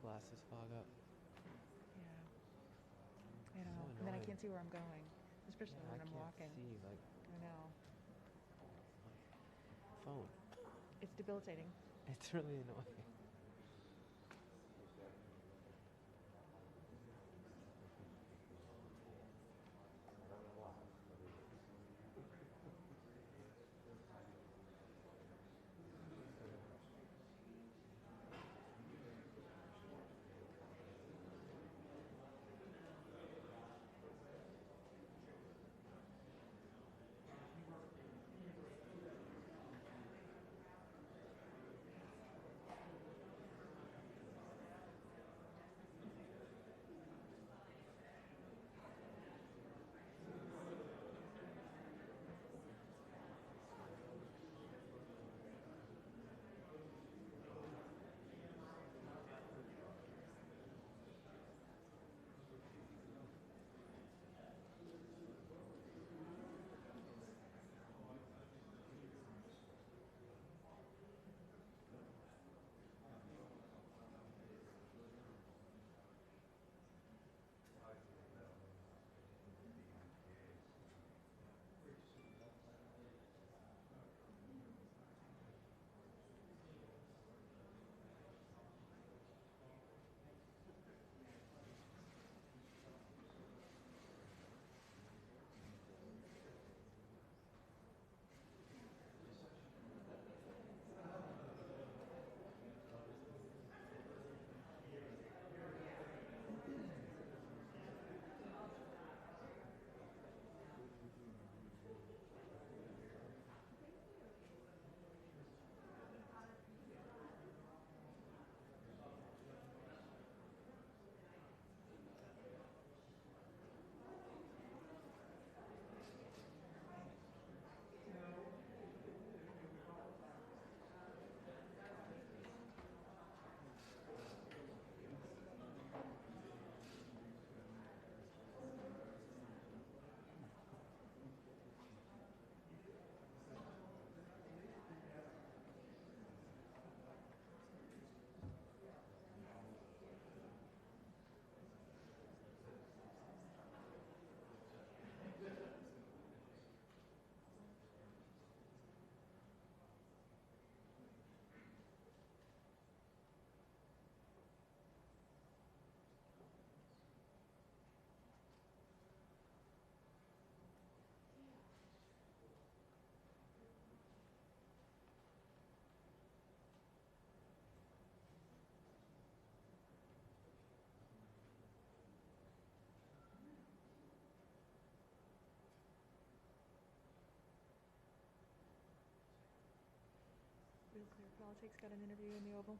glasses fog up. Yeah. I know. And then I can't see where I'm going, especially when I'm walking. I can't see, like, I know. my phone. It's debilitating. It's really annoying. Real Clear Politics got an interview in the Oval.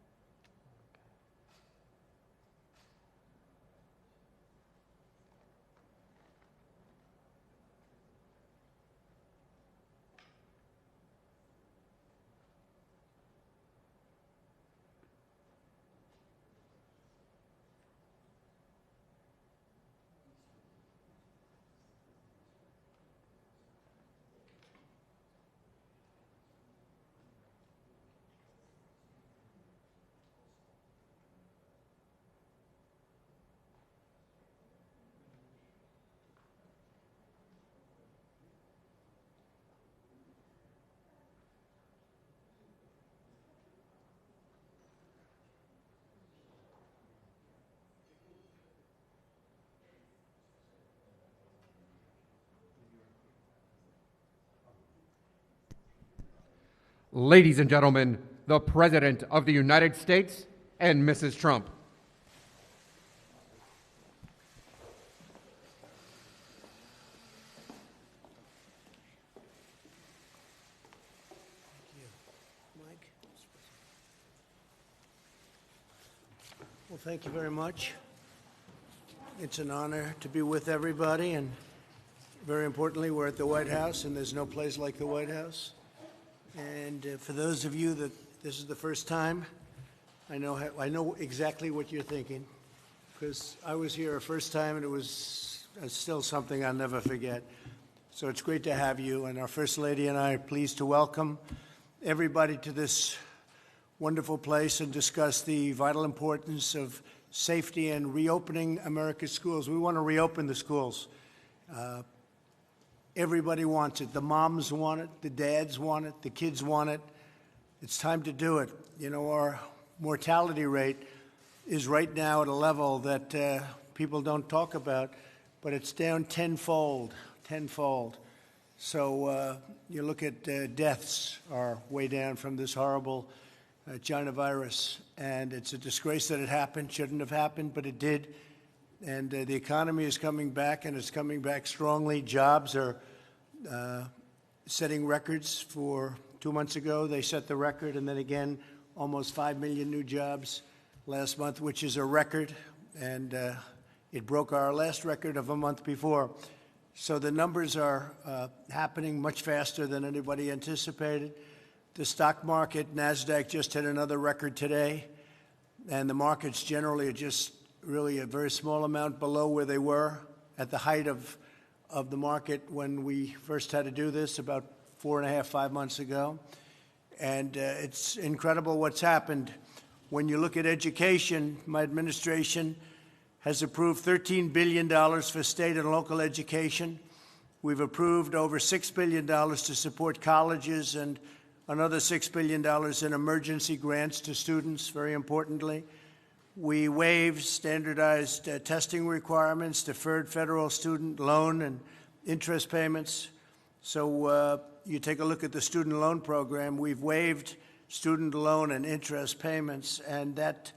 Ladies and gentlemen, the President of the United States and Mrs. Trump. Well, thank you very much. It's an honor to be with everybody, and very importantly, we're at the White House, and there's no place like the White House. And for those of you that this is the first time, I know exactly what you're thinking, because I was here a first time, and it was still something I'll never forget. So it's great to have you, and our First Lady and I are pleased to welcome everybody to this wonderful place and discuss the vital importance of safety and reopening America's schools. We want to reopen the schools. Everybody wants it. The moms want it, the dads want it, the kids want it. It's time to do it. You know, our mortality rate is right now at a level that people don't talk about, but it's down tenfold. So you look at deaths are way down from this horrible China virus, and it's a disgrace that it happened. Shouldn't have happened, but it did. And the economy is coming back, and it's coming back strongly. Jobs are setting records. For 2 months ago, they set the record, and then again, almost 5 million new jobs last month, which is a record, and it broke our last record of a month before. So the numbers are happening much faster than anybody anticipated. The stock market, NASDAQ, just hit another record today, and the markets generally are just really a very small amount below where they were at the height of the market when we first had to do this about 4.5, 5 months ago. And it's incredible what's happened. When you look at education, my administration has approved $13 billion for state and local education. We've approved over $6 billion to support colleges and another $6 billion in emergency grants to students, very importantly. We waived standardized testing requirements, deferred federal student loan and interest payments. So you take a look at the student loan program. We've waived student loan and interest payments, and that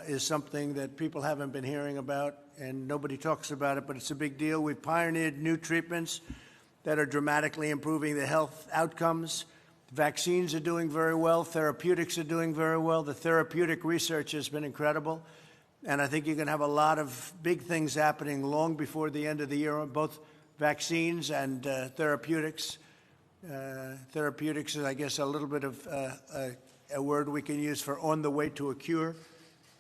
is something that people haven't been hearing about, and nobody talks about it, but it's a big deal. We've pioneered new treatments that are dramatically improving the health outcomes. Vaccines are doing very well. Therapeutics are doing very well. The therapeutic research has been incredible. And I think you're going to have a lot of big things happening long before the end of the year on both vaccines and therapeutics. Therapeutics is, I guess, a little bit of a word we can use for on the way to a cure,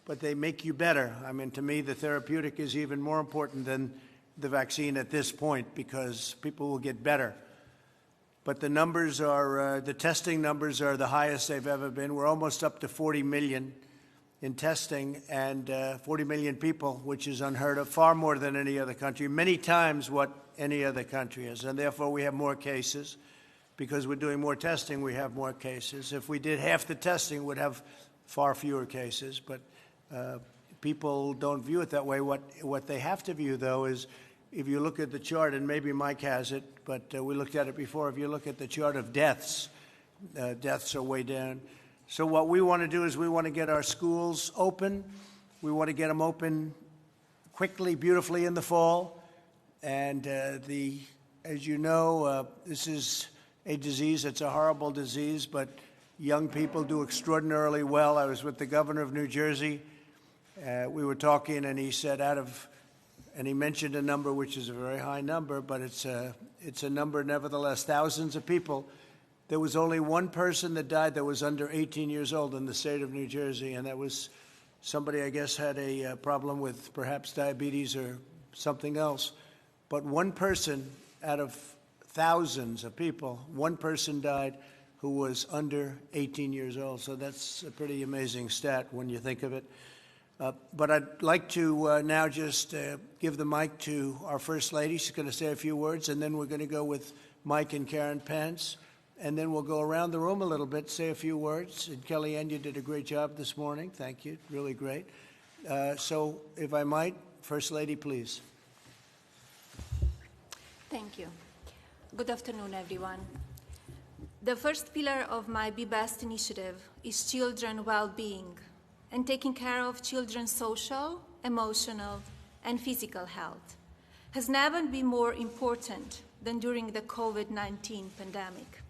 but they make you better. I mean, to me, the therapeutic is even more important than the vaccine at this point because people will get better. But the numbers are, the testing numbers are the highest they've ever been. We're almost up to 40 million in testing, and 40 million people, which is unheard of, far more than any other country, many times what any other country is. And therefore, we have more cases. Because we're doing more testing, we have more cases. If we did half the testing, we'd have far fewer cases. But people don't view it that way. What they have to view, though, is if you look at the chart, and maybe Mike has it, but we looked at it before. If you look at the chart of deaths, deaths are way down. So what we want to do is we want to get our schools open. We want to get them open quickly, beautifully in the fall. And as you know, this is a disease. It's a horrible disease, but young people do extraordinarily well. I was with the governor of New Jersey. We were talking, and he said and he mentioned a number which is a very high number, but it's a number nevertheless, thousands of people. There was only one person that died that was under 18 years old in the state of New Jersey, and that was somebody, I guess, had a problem with perhaps diabetes or something else. But one person out of thousands of people, one person died who was under 18 years old. So that's a pretty amazing stat when you think of it. But I'd like to now just give the mic to our First Lady. She's going to say a few words, and then we're going to go with Mike and Karen Pence. And then we'll go around the room a little bit, say a few words. And Kellyanne, you did a great job this morning. Thank you. Really great. So if I might, First Lady, please. Thank you. Good afternoon, everyone. The first pillar of my Be Best initiative is children well-being and taking care of children's social, emotional, and physical health has never been more important than during the COVID-19 pandemic.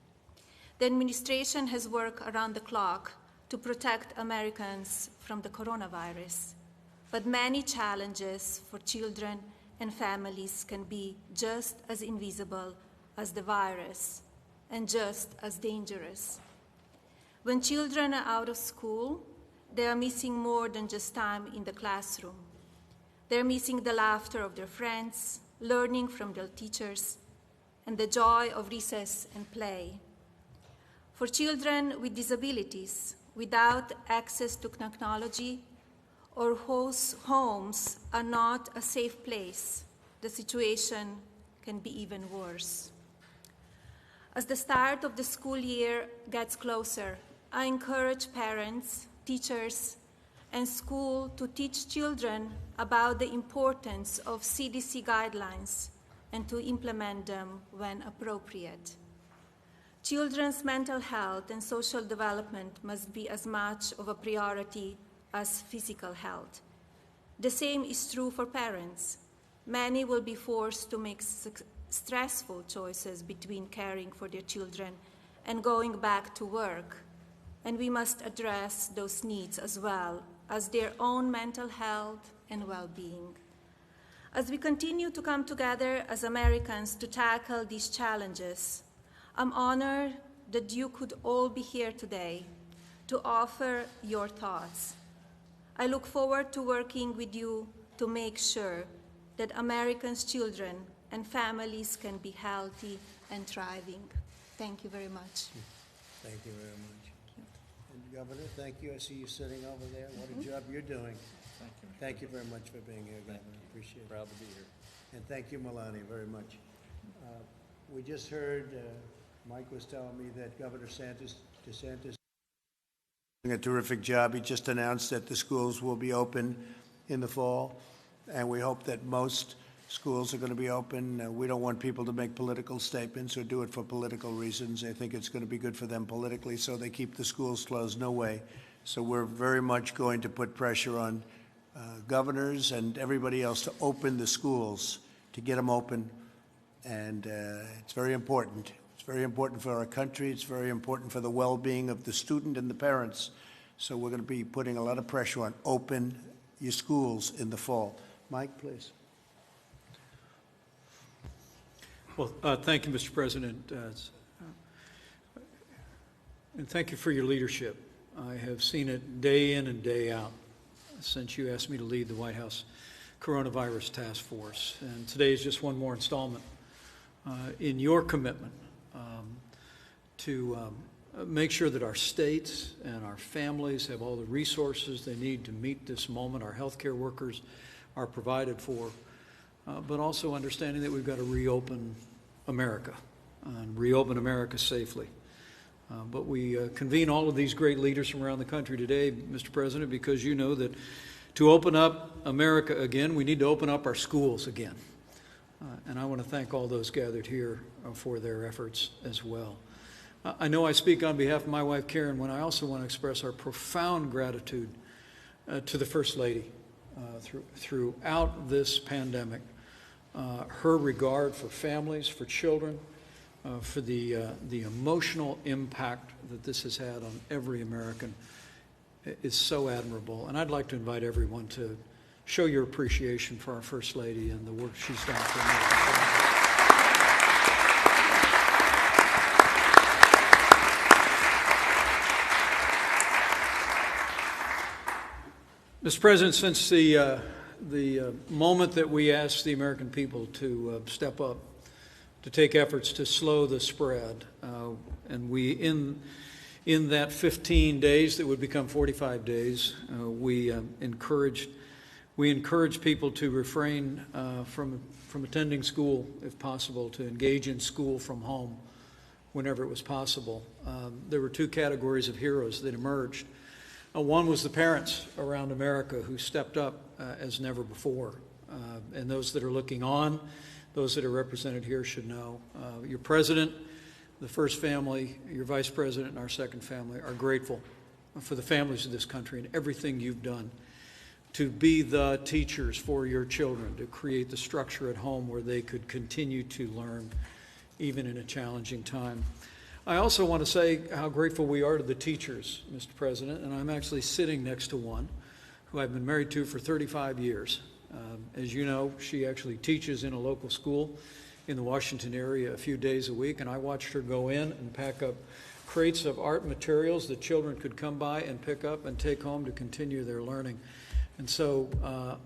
The administration has worked around the clock to protect Americans from the coronavirus, but many challenges for children and families can be just as invisible as the virus and just as dangerous. When children are out of school, they are missing more than just time in the classroom. They're missing the laughter of their friends, learning from their teachers, and the joy of recess and play. For children with disabilities, without access to technology or whose homes are not a safe place, the situation can be even worse. As the start of the school year gets closer, I encourage parents, teachers, and school to teach children about the importance of CDC guidelines and to implement them when appropriate. Children's mental health and social development must be as much of a priority as physical health. The same is true for parents. Many will be forced to make stressful choices between caring for their children and going back to work, and we must address those needs as well as their own mental health and well-being. As we continue to come together as Americans to tackle these challenges, I'm honored that you could all be here today to offer your thoughts. I look forward to working with you to make sure that Americans' children and families can be healthy and thriving. Thank you very much. Thank you very much. And Governor, thank you. I see you sitting over there. What a job you're doing. Thank you. Thank you very much for being here, Governor. Appreciate it. Proud to be here. And thank you, Melania, very much. We just heard, Mike was telling me that Governor DeSantis is doing a terrific job. He just announced that the schools will be open in the fall, and we hope that most schools are going to be open. We don't want people to make political statements or do it for political reasons. I think it's going to be good for them politically, so they keep the schools closed. No way. So we're very much going to put pressure on governors and everybody else to open the schools, to get them open. And it's very important. It's very important for our country. It's very important for the well-being of the student and the parents. So we're going to be putting a lot of pressure on open your schools in the fall. Mike, please. Well, thank you, Mr. President, and thank you for your leadership. I have seen it day in and day out since you asked me to lead the White House Coronavirus Task Force. And today is just one more installment in your commitment to make sure that our states and our families have all the resources they need to meet this moment. Our healthcare workers are provided for. But also understanding that we've got to reopen America and reopen America safely. But we convene all of these great leaders from around the country today, Mr. President, because you know that to open up America again, we need to open up our schools again. And I want to thank all those gathered here for their efforts as well. I know I speak on behalf of my wife, Karen, when I also want to express our profound gratitude to the First Lady throughout this pandemic. Her regard for families, for children, for the emotional impact that this has had on every American is so admirable. And I'd like to invite everyone to show your appreciation for our First Lady and the work she's done for America. Mr. President, since the moment that we asked the American people to step up, to take efforts to slow the spread, and we, in that 15 days that would become 45 days, we encouraged people to refrain from attending school, if possible, to engage in school from home whenever it was possible. There were two categories of heroes that emerged. One was the parents around America who stepped up as never before. And those that are looking on, those that are represented here should know. Your president, the first family, your vice president, and our second family are grateful for the families of this country and everything you've done to be the teachers for your children, to create the structure at home where they could continue to learn even in a challenging time. I also want to say how grateful we are to the teachers, Mr. President, and I'm actually sitting next to one who I've been married to for 35 years. As you know, she actually teaches in a local school in the Washington area a few days a week, and I watched her go in and pack up crates of art materials that children could come by and pick up and take home to continue their learning. And so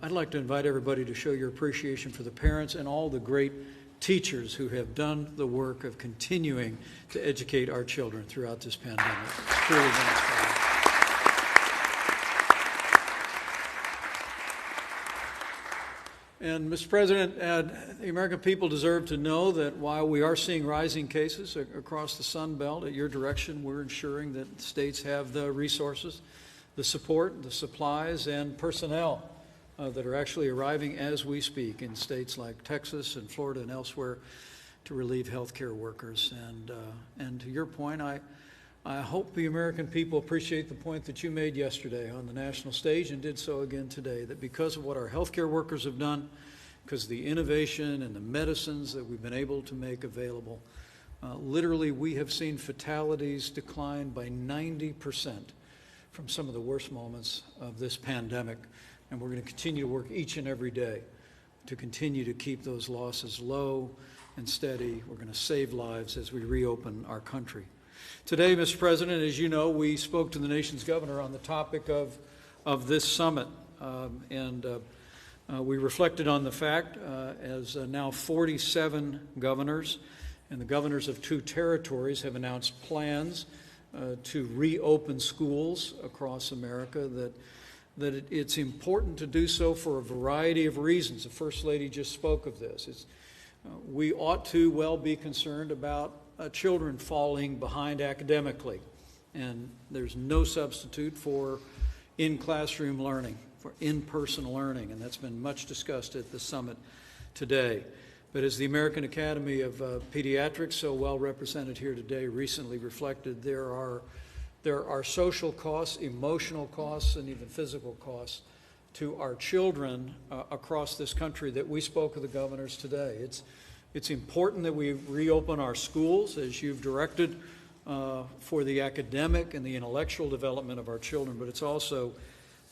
I'd like to invite everybody to show your appreciation for the parents and all the great teachers who have done the work of continuing to educate our children throughout this pandemic. It's truly been inspiring. And, Mr. President, the American people deserve to know that while we are seeing rising cases across the Sun Belt, at your direction, we're ensuring that states have the resources, the support, the supplies, and personnel that are actually arriving as we speak in states like Texas and Florida and elsewhere to relieve healthcare workers. And to your point, I hope the American people appreciate the point that you made yesterday on the national stage and did so again today, that because of what our healthcare workers have done, because of the innovation and the medicines that we've been able to make available, literally we have seen fatalities decline by 90% from some of the worst moments of this pandemic. And we're going to continue to work each and every day to continue to keep those losses low and steady. We're going to save lives as we reopen our country. Today, Mr. President, as you know, we spoke to the nation's governor on the topic of this summit, and we reflected on the fact as now 47 governors and the governors of 2 territories have announced plans to reopen schools across America, that it's important to do so for a variety of reasons. The First Lady just spoke of this. We ought to well be concerned about children falling behind academically, and there's no substitute for in-classroom learning, for in-person learning, and that's been much discussed at the summit today. But as the American Academy of Pediatrics, so well represented here today, recently reflected, there are social costs, emotional costs, and even physical costs to our children across this country that we spoke of the governors today. It's important that we reopen our schools, as you've directed, for the academic and the intellectual development of our children, but it's also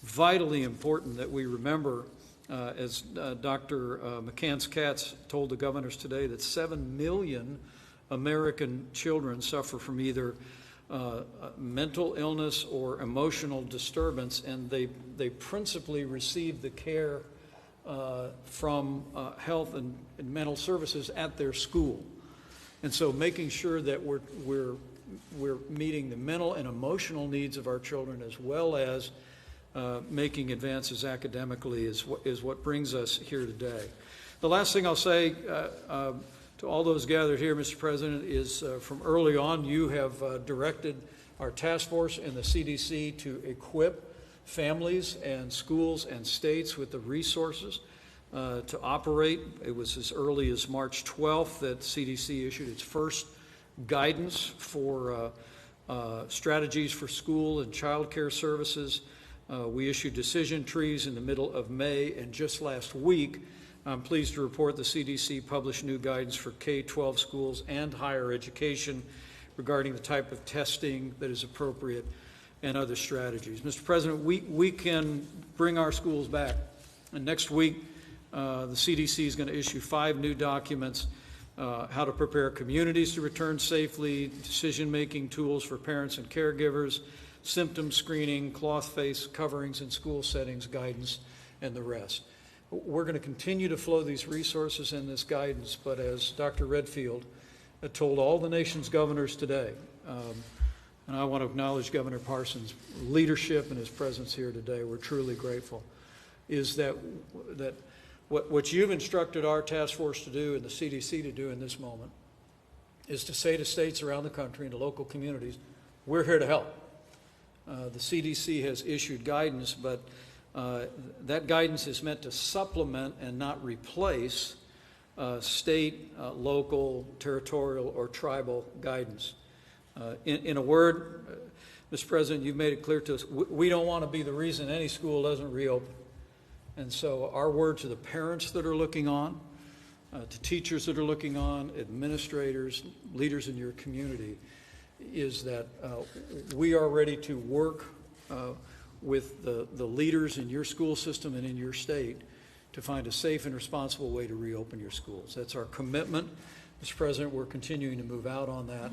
vitally important that we remember, as Dr. McCants-Katz told the governors today, that 7 million American children suffer from either mental illness or emotional disturbance, and they principally receive the care from health and mental services at their school. And so making sure that we're meeting the mental and emotional needs of our children, as well as making advances academically, is what brings us here today. The last thing I'll say to all those gathered here, Mr. President, is from early on you have directed our task force and the CDC to equip families and schools and states with the resources to operate. It was as early as March 12th that CDC issued its first guidance for strategies for school and child care services. We issued decision trees in the middle of May, and just last week, I'm pleased to report the CDC published new guidance for K-12 schools and higher education regarding the type of testing that is appropriate and other strategies. Mr. President, we can bring our schools back. And next week, the CDC is going to issue 5 new documents, how to prepare communities to return safely, decision-making tools for parents and caregivers, symptom screening, cloth face coverings in school settings, guidance, and the rest. We're going to continue to flow these resources and this guidance, but as Dr. Redfield told all the nation's governors today, and I want to acknowledge Governor Parsons' leadership and his presence here today. We're truly grateful. Is that what you've instructed our task force to do and the CDC to do in this moment is to say to states around the country and to local communities, we're here to help. The CDC has issued guidance, but that guidance is meant to supplement and not replace state, local, territorial, or tribal guidance. In a word, Mr. President, you've made it clear to us, we don't want to be the reason any school doesn't reopen. And so our word to the parents that are looking on, to teachers that are looking on, administrators, leaders in your community, is that we are ready to work with the leaders in your school system and in your state to find a safe and responsible way to reopen your schools. That's our commitment. Mr. President, we're continuing to move out on that.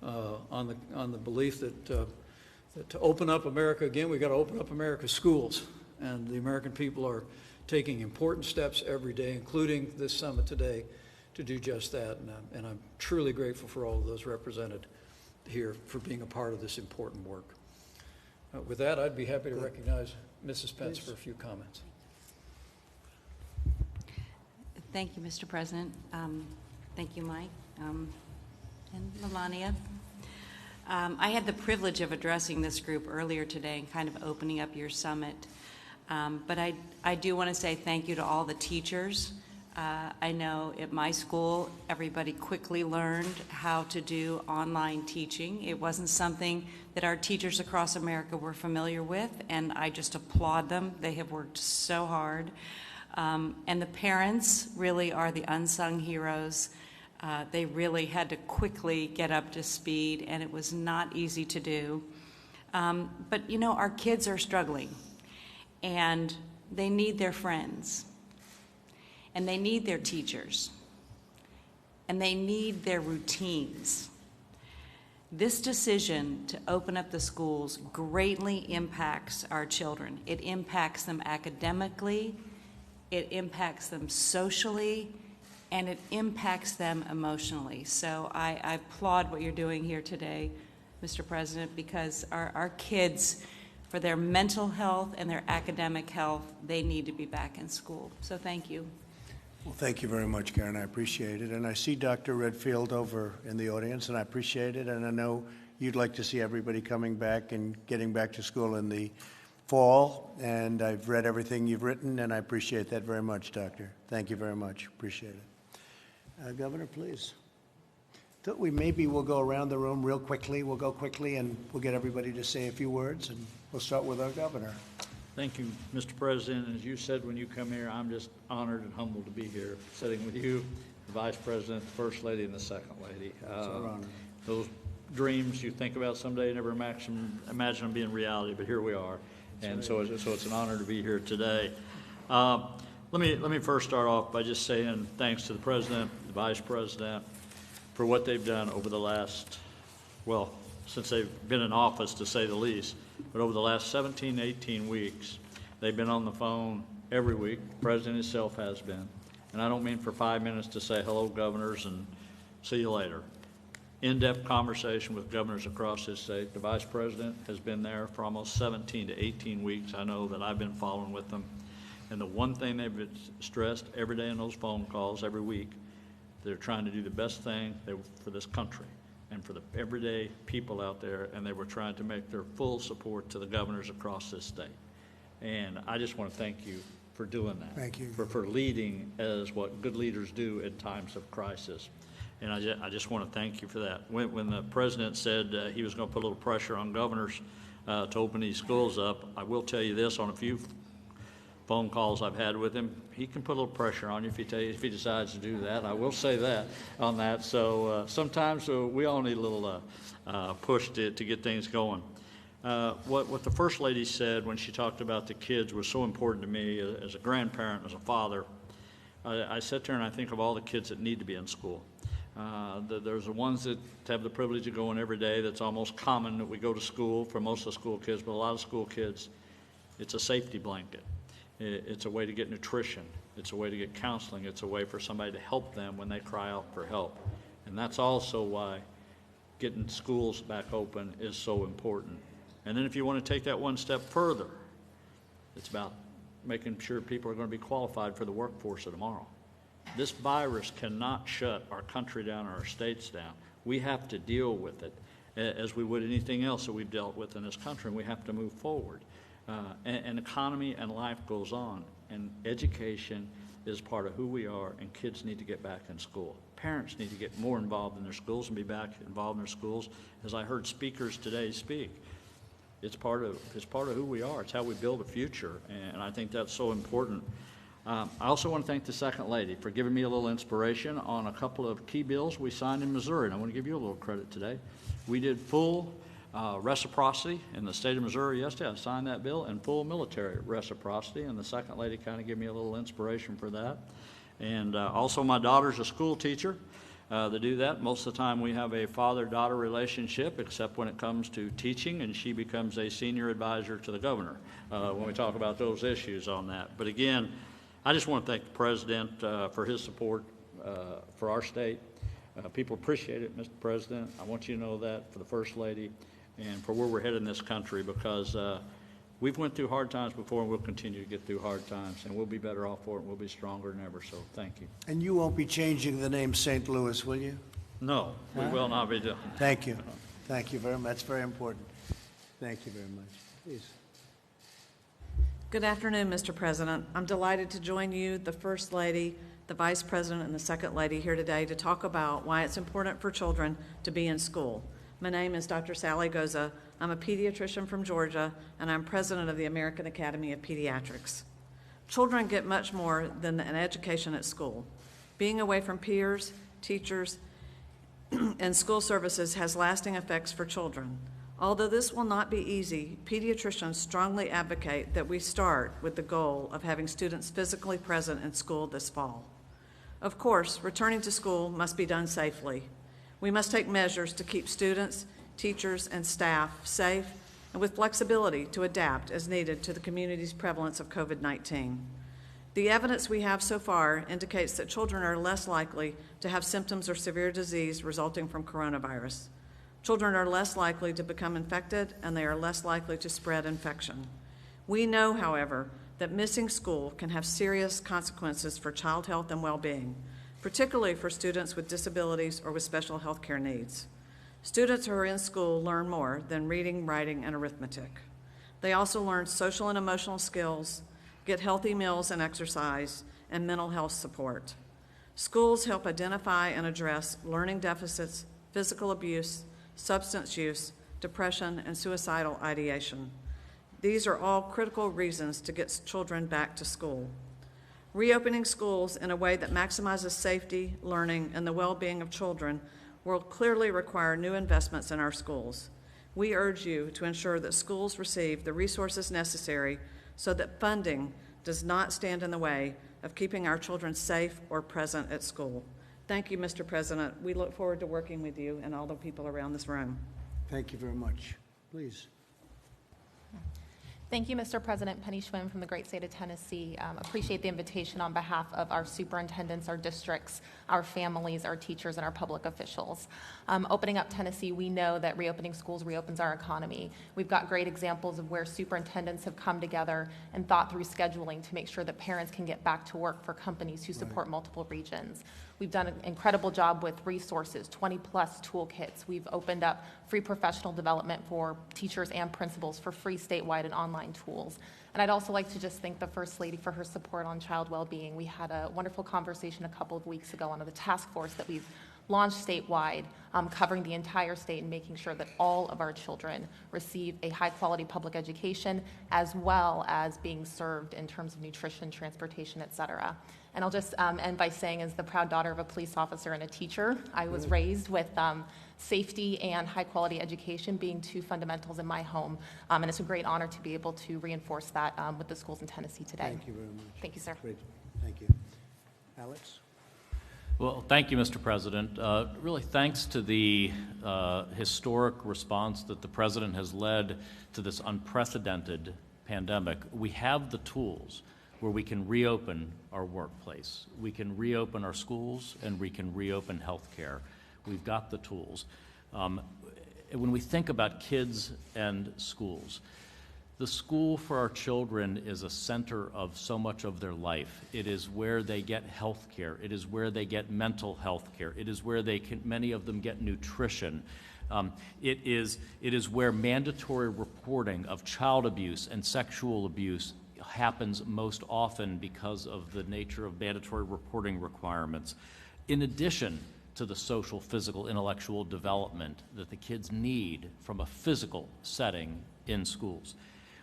On the belief that to open up America again, we've got to open up America's schools. And the American people are taking important steps every day, including this summit today, to do just that. And I'm truly grateful for all of those represented here for being a part of this important work. With that, I'd be happy to recognize Mrs. Pence for a few comments. Thank you, Mr. President. Thank you, Mike, and Melania. I had the privilege of addressing this group earlier today and kind of opening up your summit. But I do want to say thank you to all the teachers. I know at my school, everybody quickly learned how to do online teaching. It wasn't something that our teachers across America were familiar with, and I just applaud them. They have worked so hard. And the parents really are the unsung heroes. They really had to quickly get up to speed, and it was not easy to do. But you know, our kids are struggling, and they need their friends, and they need their teachers, and they need their routines. This decision to open up the schools greatly impacts our children. It impacts them academically, it impacts them socially, and it impacts them emotionally. So I applaud what you're doing here today, Mr. President, because our kids, for their mental health and their academic health, they need to be back in school. So thank you. Well, thank you very much, Karen. I appreciate it. And I see Dr. Redfield over in the audience, and I appreciate it. And I know you'd like to see everybody coming back and getting back to school in the fall. And I've read everything you've written, and I appreciate that very much, Doctor. Thank you very much. Appreciate it. Governor, please. Thought maybe we'll go around the room real quickly. We'll go quickly, and we'll get everybody to say a few words, and we'll start with our governor. Thank you, Mr. President. As you said when you come here, I'm just honored and humbled to be here, sitting with you, the Vice President, the First Lady, and the Second Lady. It's our honor. Those dreams you think about someday, you never imagine them being reality, but here we are. And so it's an honor to be here today. Let me first start off by just saying thanks to the President, the Vice President, for what they've done over the last, well, since they've been in office, to say the least. But over the last 17, 18 weeks, they've been on the phone every week. The President himself has been. And I don't mean for 5 minutes to say hello, governors, and see you later. In-depth conversation with governors across this state. The Vice President has been there for almost 17 to 18 weeks. I know that I've been following with them. And the one thing they've stressed every day in those phone calls, every week, they're trying to do the best thing for this country and for the everyday people out there, and they were trying to make their full support to the governors across this state. And I just want to thank you for doing that. Thank you. For leading as what good leaders do in times of crisis. And I just want to thank you for that. When the President said he was going to put a little pressure on governors to open these schools up, I will tell you this, on a few phone calls I've had with him, he can put a little pressure on you if he decides to do that. I will say that on that. So sometimes we all need a little push to get things going. What the First Lady said when she talked about the kids was so important to me as a grandparent, as a father. I sit there and I think of all the kids that need to be in school. There's the ones that have the privilege of going every day. That's almost common that we go to school for most of the school kids, but a lot of school kids, it's a safety blanket. It's a way to get nutrition. It's a way to get counseling. It's a way for somebody to help them when they cry out for help. And that's also why getting schools back open is so important. And then if you want to take that one step further, it's about making sure people are going to be qualified for the workforce of tomorrow. This virus cannot shut our country down or our states down. We have to deal with it as we would anything else that we've dealt with in this country, and we have to move forward. And economy and life goes on, and education is part of who we are, and kids need to get back in school. Parents need to get more involved in their schools and be back involved in their schools. As I heard speakers today speak, it's part of who we are. It's how we build a future, and I think that's so important. I also want to thank the Second Lady for giving me a little inspiration on a couple of key bills we signed in Missouri, and I want to give you a little credit today. We did full reciprocity in the state of Missouri yesterday. I signed that bill, and full military reciprocity, and the Second Lady kind of gave me a little inspiration for that. And also my daughter's a school teacher. To do that, most of the time we have a father-daughter relationship, except when it comes to teaching, and she becomes a senior advisor to the governor when we talk about those issues on that. But again, I just want to thank the President for his support for our state. People appreciate it, Mr. President. I want you to know that, for the First Lady and for where we're headed in this country, because we've went through hard times before, and we'll continue to get through hard times, and we'll be better off for it, and we'll be stronger than ever, so thank you. And you won't be changing the name St. Louis, will you? No, we will not be doing. Thank you. Thank you very much. That's very important. Thank you very much. Please. Good afternoon, Mr. President. I'm delighted to join you, the First Lady, the Vice President, and the Second Lady here today to talk about why it's important for children to be in school. My name is Dr. Sally Goza. I'm a pediatrician from Georgia, and I'm president of the American Academy of Pediatrics. Children get much more than an education at school. Being away from peers, teachers, and school services has lasting effects for children. Although this will not be easy, pediatricians strongly advocate that we start with the goal of having students physically present in school this fall. Of course, returning to school must be done safely. We must take measures to keep students, teachers, and staff safe and with flexibility to adapt as needed to the community's prevalence of COVID-19. The evidence we have so far indicates that children are less likely to have symptoms or severe disease resulting from coronavirus. Children are less likely to become infected, and they are less likely to spread infection. We know, however, that missing school can have serious consequences for child health and well-being, particularly for students with disabilities or with special health care needs. Students who are in school learn more than reading, writing, and arithmetic. They also learn social and emotional skills, get healthy meals and exercise, and mental health support. Schools help identify and address learning deficits, physical abuse, substance use, depression, and suicidal ideation. These are all critical reasons to get children back to school. Reopening schools in a way that maximizes safety, learning, and the well-being of children will clearly require new investments in our schools. We urge you to ensure that schools receive the resources necessary so that funding does not stand in the way of keeping our children safe or present at school. Thank you, Mr. President. We look forward to working with you and all the people around this room. Thank you very much. Please. Thank you, Mr. President. Penny Schwinn from the great state of Tennessee. Appreciate the invitation on behalf of our superintendents, our districts, our families, our teachers, and our public officials. Opening up Tennessee, we know that reopening schools reopens our economy. We've got great examples of where superintendents have come together and thought through scheduling to make sure that parents can get back to work for companies who support multiple regions. We've done an incredible job with resources, 20-plus toolkits. We've opened up free professional development for teachers and principals for free statewide and online tools. And I'd also like to just thank the First Lady for her support on child well-being. We had a wonderful conversation a couple of weeks ago on the task force that we've launched statewide, covering the entire state and making sure that all of our children receive a high-quality public education, as well as being served in terms of nutrition, transportation, et cetera. And I'll just end by saying, as the proud daughter of a police officer and a teacher, I was raised with safety and high-quality education being two fundamentals in my home. And it's a great honor to be able to reinforce that with the schools in Tennessee today. Thank you very much. Thank you, sir. Great. Thank you. Alex? Well, thank you, Mr. President. Really, thanks to the historic response that the President has led to this unprecedented pandemic, we have the tools where we can reopen our workplace, we can reopen our schools, and we can reopen healthcare. We've got the tools. When we think about kids and schools, the school for our children is a center of so much of their life. It is where they get health care. It is where they get mental health care. It is where many of them get nutrition. It is where mandatory reporting of child abuse and sexual abuse happens most often because of the nature of mandatory reporting requirements. In addition to the social, physical, intellectual development that the kids need from a physical setting in schools.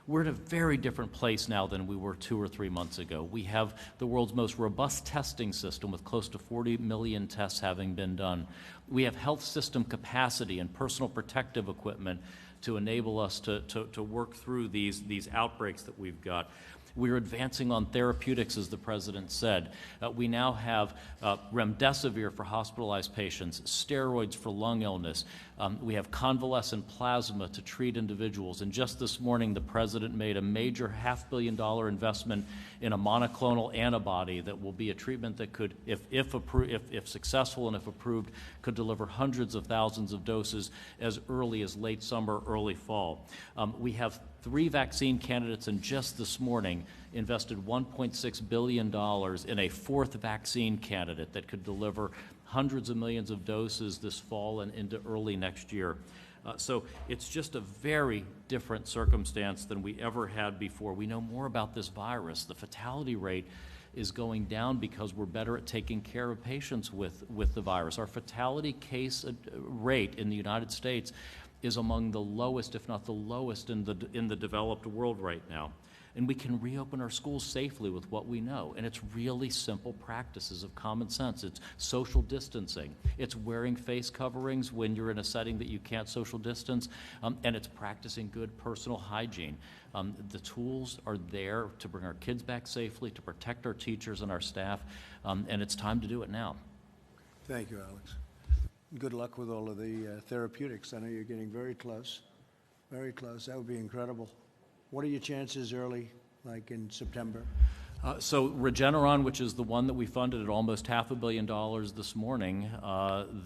We're at a very different place now than we were 2 or 3 months ago. We have the world's most robust testing system with close to 40 million tests having been done. We have health system capacity and personal protective equipment to enable us to work through these outbreaks that we've got. We're advancing on therapeutics, as the President said. We now have remdesivir for hospitalized patients, steroids for lung illness. We have convalescent plasma to treat individuals. And just this morning, the President made a major $500 million investment in a monoclonal antibody that will be a treatment that could, if successful and if approved, could deliver hundreds of thousands of doses as early as late summer, early fall. We have 3 vaccine candidates, and just this morning invested $1.6 billion in a 4th vaccine candidate that could deliver hundreds of millions of doses this fall and into early next year. So it's just a very different circumstance than we ever had before. We know more about this virus. The fatality rate is going down because we're better at taking care of patients with the virus. Our fatality case rate in the United States is among the lowest, if not the lowest, in the developed world right now. And we can reopen our schools safely with what we know. And it's really simple practices of common sense. It's social distancing. It's wearing face coverings when you're in a setting that you can't social distance. And it's practicing good personal hygiene. The tools are there to bring our kids back safely, to protect our teachers and our staff. And it's time to do it now. Thank you, Alex. Good luck with all of the therapeutics. I know you're getting very close. Very close. That would be incredible. What are your chances early, like in September? So Regeneron, which is the one that we funded at almost $500 million this morning,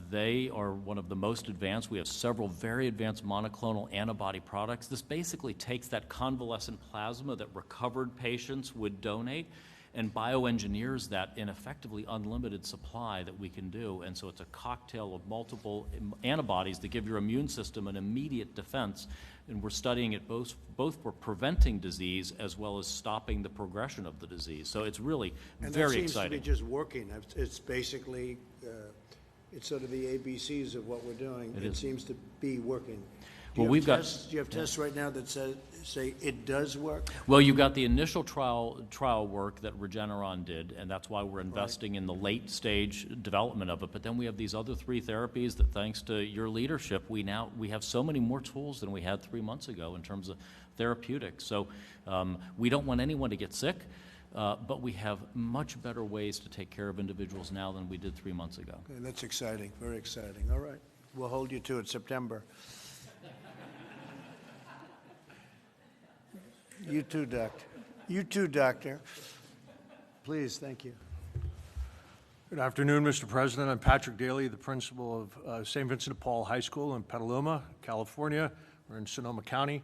they are one of the most advanced. We have several very advanced monoclonal antibody products. This basically takes that convalescent plasma that recovered patients would donate and bioengineers that in effectively unlimited supply that we can do. And so it's a cocktail of multiple antibodies that give your immune system an immediate defense. And we're studying it both for preventing disease as well as stopping the progression of the disease. So it's really very exciting. And that seems to be just working. It's basically, it's sort of the ABCs of what we're doing. It seems to be working. Do you have tests right now that say it does work? Well, you've got the initial trial work that Regeneron did, and that's why we're investing in the late stage development of it. But then we have these other 3 therapies that, thanks to your leadership, we have so many more tools than we had 3 months ago in terms of therapeutics. So we don't want anyone to get sick, but we have much better ways to take care of individuals now than we did 3 months ago. Okay, that's exciting, very exciting. All right, we'll hold you to it, September. You too, Doctor. You too, Doctor. Please, thank you. Good afternoon, Mr. President. I'm Patrick Daly, the principal of St. Vincent de Paul High School in Petaluma, California. We're in Sonoma County.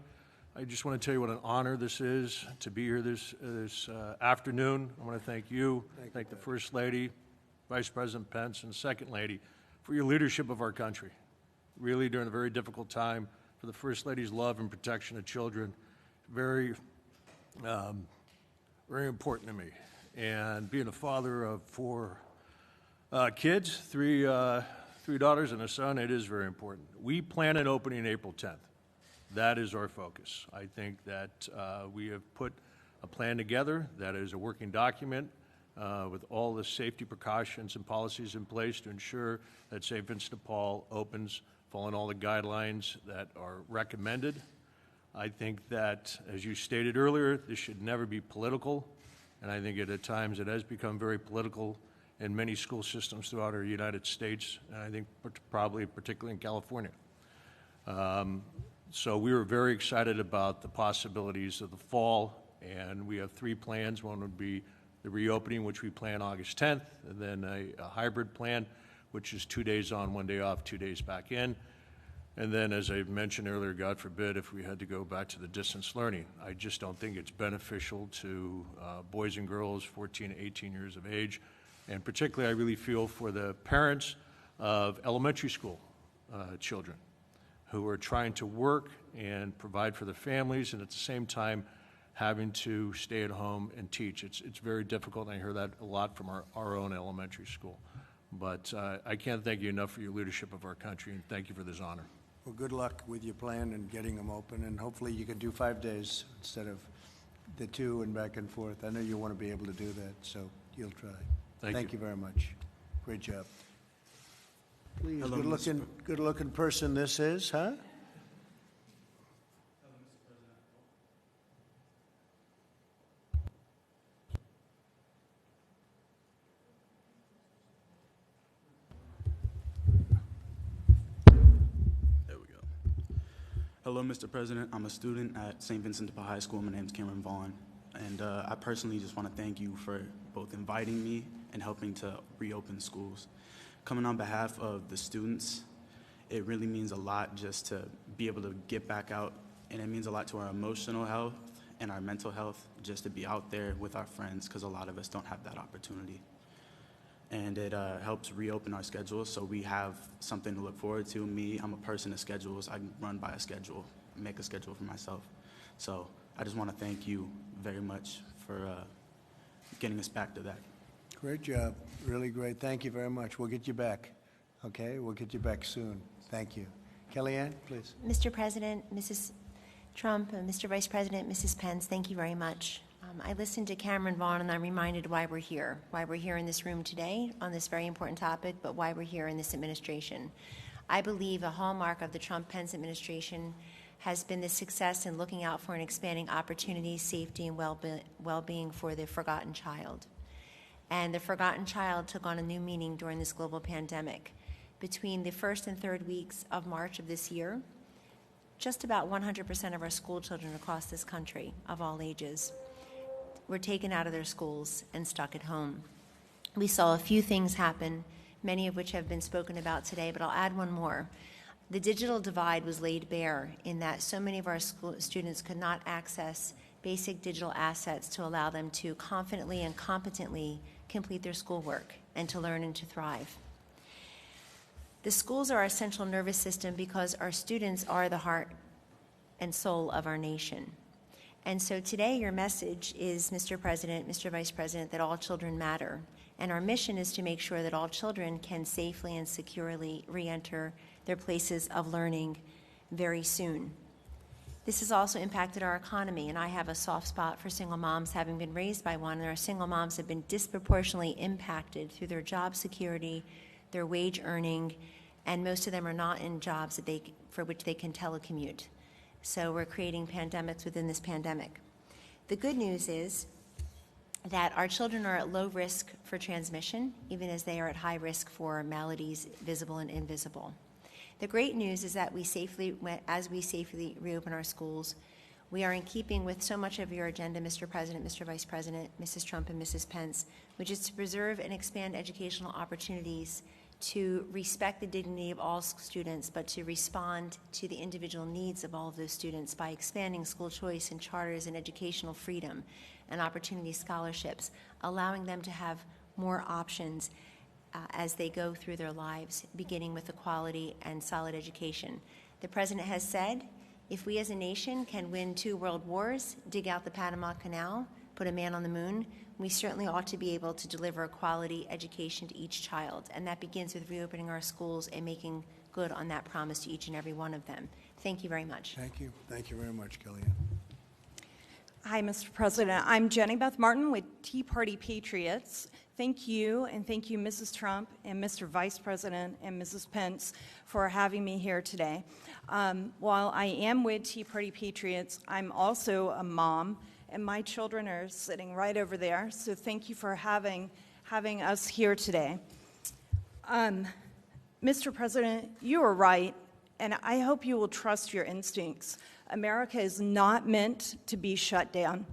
I just want to tell you what an honor this is to be here this afternoon. I want to thank you, thank the First Lady, Vice President Pence, and Second Lady for your leadership of our country. Really, during a very difficult time, for the First Lady's love and protection of children, very important to me. And being a father of 4 kids, three daughters and a son, it is very important. We plan on opening April 10th. That is our focus. I think that we have put a plan together that is a working document with all the safety precautions and policies in place to ensure that St. Vincent de Paul opens following all the guidelines that are recommended. I think that, as you stated earlier, this should never be political, and I think at times it has become very political in many school systems throughout our United States, and I think probably particularly in California. So we were very excited about the possibilities of the fall, and we have 3 plans. One would be the reopening, which we plan August 10th, and then a hybrid plan, which is 2 days on, 1 day off, 2 days back in. And then, as I mentioned earlier, God forbid, if we had to go back to the distance learning. I just don't think it's beneficial to boys and girls 14 to 18 years of age. And particularly, I really feel for the parents of elementary school children who are trying to work and provide for their families and at the same time having to stay at home and teach. It's very difficult, and I hear that a lot from our own elementary school. But I can't thank you enough for your leadership of our country, and thank you for this honor. Well, good luck with your plan and getting them open, and hopefully you can do 5 days instead of the 2 and back and forth. I know you want to be able to do that, so you'll try. Thank you very much. Great job. Please, good-looking person this is, huh? Hello, Mr. President. I'm a student at St. Vincent de Paul High School. My name is Cameron Vaughn. And I personally just want to thank you for both inviting me and helping to reopen schools. Coming on behalf of the students, it really means a lot just to be able to get back out and it means a lot to our emotional health and our mental health just to be out there with our friends, because a lot of us don't have that opportunity. And it helps reopen our schedules, so we have something to look forward to. Me, I'm a person of schedules. I run by a schedule, make a schedule for myself. So I just want to thank you very much for getting us back to that. Great job. Really great. Thank you very much. We'll get you back. Okay? We'll get you back soon. Thank you. Kellyanne, please. Mr. President, Mrs. Trump, Mr. Vice President, Mrs. Pence, thank you very much. I listened to Cameron Vaughn, and I'm reminded why we're here in this room today on this very important topic, but why we're here in this administration. I believe a hallmark of the Trump-Pence administration has been the success in looking out for and expanding opportunities, safety, and well-being for the forgotten child. And the forgotten child took on a new meaning during this global pandemic. Between the first and third weeks of March of this year, just about 100% of our school children across this country, of all ages, were taken out of their schools and stuck at home. We saw a few things happen, many of which have been spoken about today, but I'll add one more. The digital divide was laid bare in that so many of our students could not access basic digital assets to allow them to confidently and competently complete their schoolwork and to learn and to thrive. The schools are our central nervous system because our students are the heart and soul of our nation. And so today your message is, Mr. President, Mr. Vice President, that all children matter. And our mission is to make sure that all children can safely and securely re-enter their places of learning very soon. This has also impacted our economy, and I have a soft spot for single moms, having been raised by one, and our single moms have been disproportionately impacted through their job security, their wage earning, and most of them are not in jobs for which they can telecommute. So we're creating pandemics within this pandemic. The good news is that our children are at low risk for transmission, even as they are at high risk for maladies, visible and invisible. The great news is that as we safely reopen our schools, we are in keeping with so much of your agenda, Mr. President, Mr. Vice President, Mrs. Trump, and Mrs. Pence, which is to preserve and expand educational opportunities, to respect the dignity of all students, but to respond to the individual needs of all of those students by expanding school choice and charters and educational freedom and opportunity scholarships, allowing them to have more options as they go through their lives, beginning with a quality and solid education. The President has said, if we as a nation can win 2 world wars, dig out the Panama Canal, put a man on the moon, we certainly ought to be able to deliver a quality education to each child. And that begins with reopening our schools and making good on that promise to each and every one of them. Thank you very much. Thank you. Thank you very much, Kellyanne. Hi, Mr. President. I'm Jenny Beth Martin with Tea Party Patriots. Thank you, and thank you, Mrs. Trump and Mr. Vice President and Mrs. Pence, for having me here today. While I am with Tea Party Patriots, I'm also a mom, and my children are sitting right over there, so thank you for having us here today. Mr. President, you are right, and I hope you will trust your instincts. America is not meant to be shut down,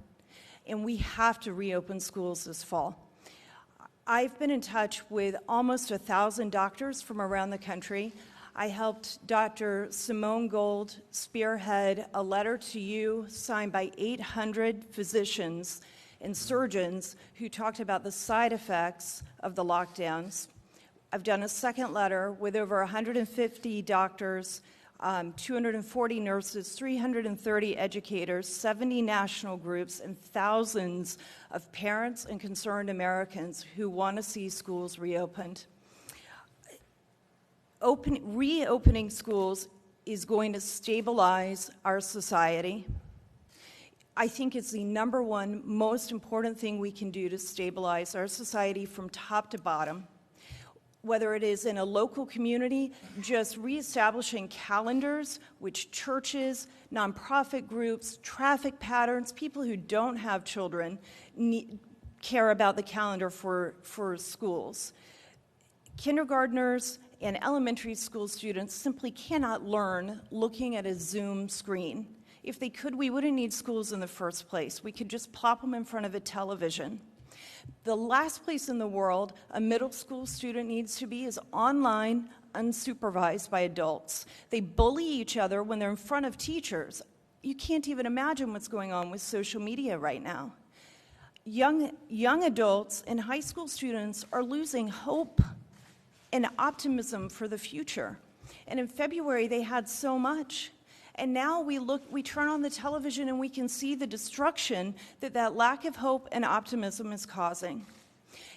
and we have to reopen schools this fall. I've been in touch with almost 1,000 doctors from around the country. I helped Dr. Simone Gold spearhead a letter to you signed by 800 physicians and surgeons who talked about the side effects of the lockdowns. I've done a second letter with over 150 doctors, 240 nurses, 330 educators, 70 national groups, and thousands of parents and concerned Americans who want to see schools reopened. Reopening schools is going to stabilize our society. I think it's the number one most important thing we can do to stabilize our society from top to bottom. Whether it is in a local community, just reestablishing calendars, which churches, nonprofit groups, traffic patterns, people who don't have children care about the calendar for schools. Kindergartners and elementary school students simply cannot learn looking at a Zoom screen. If they could, we wouldn't need schools in the first place. We could just plop them in front of a television. The last place in the world a middle school student needs to be is online, unsupervised by adults. They bully each other when they're in front of teachers. you can't even imagine what's going on with social media right now. Young adults and high school students are losing hope and optimism for the future. And in February, they had so much. And now we turn on the television and we can see the destruction that lack of hope and optimism is causing.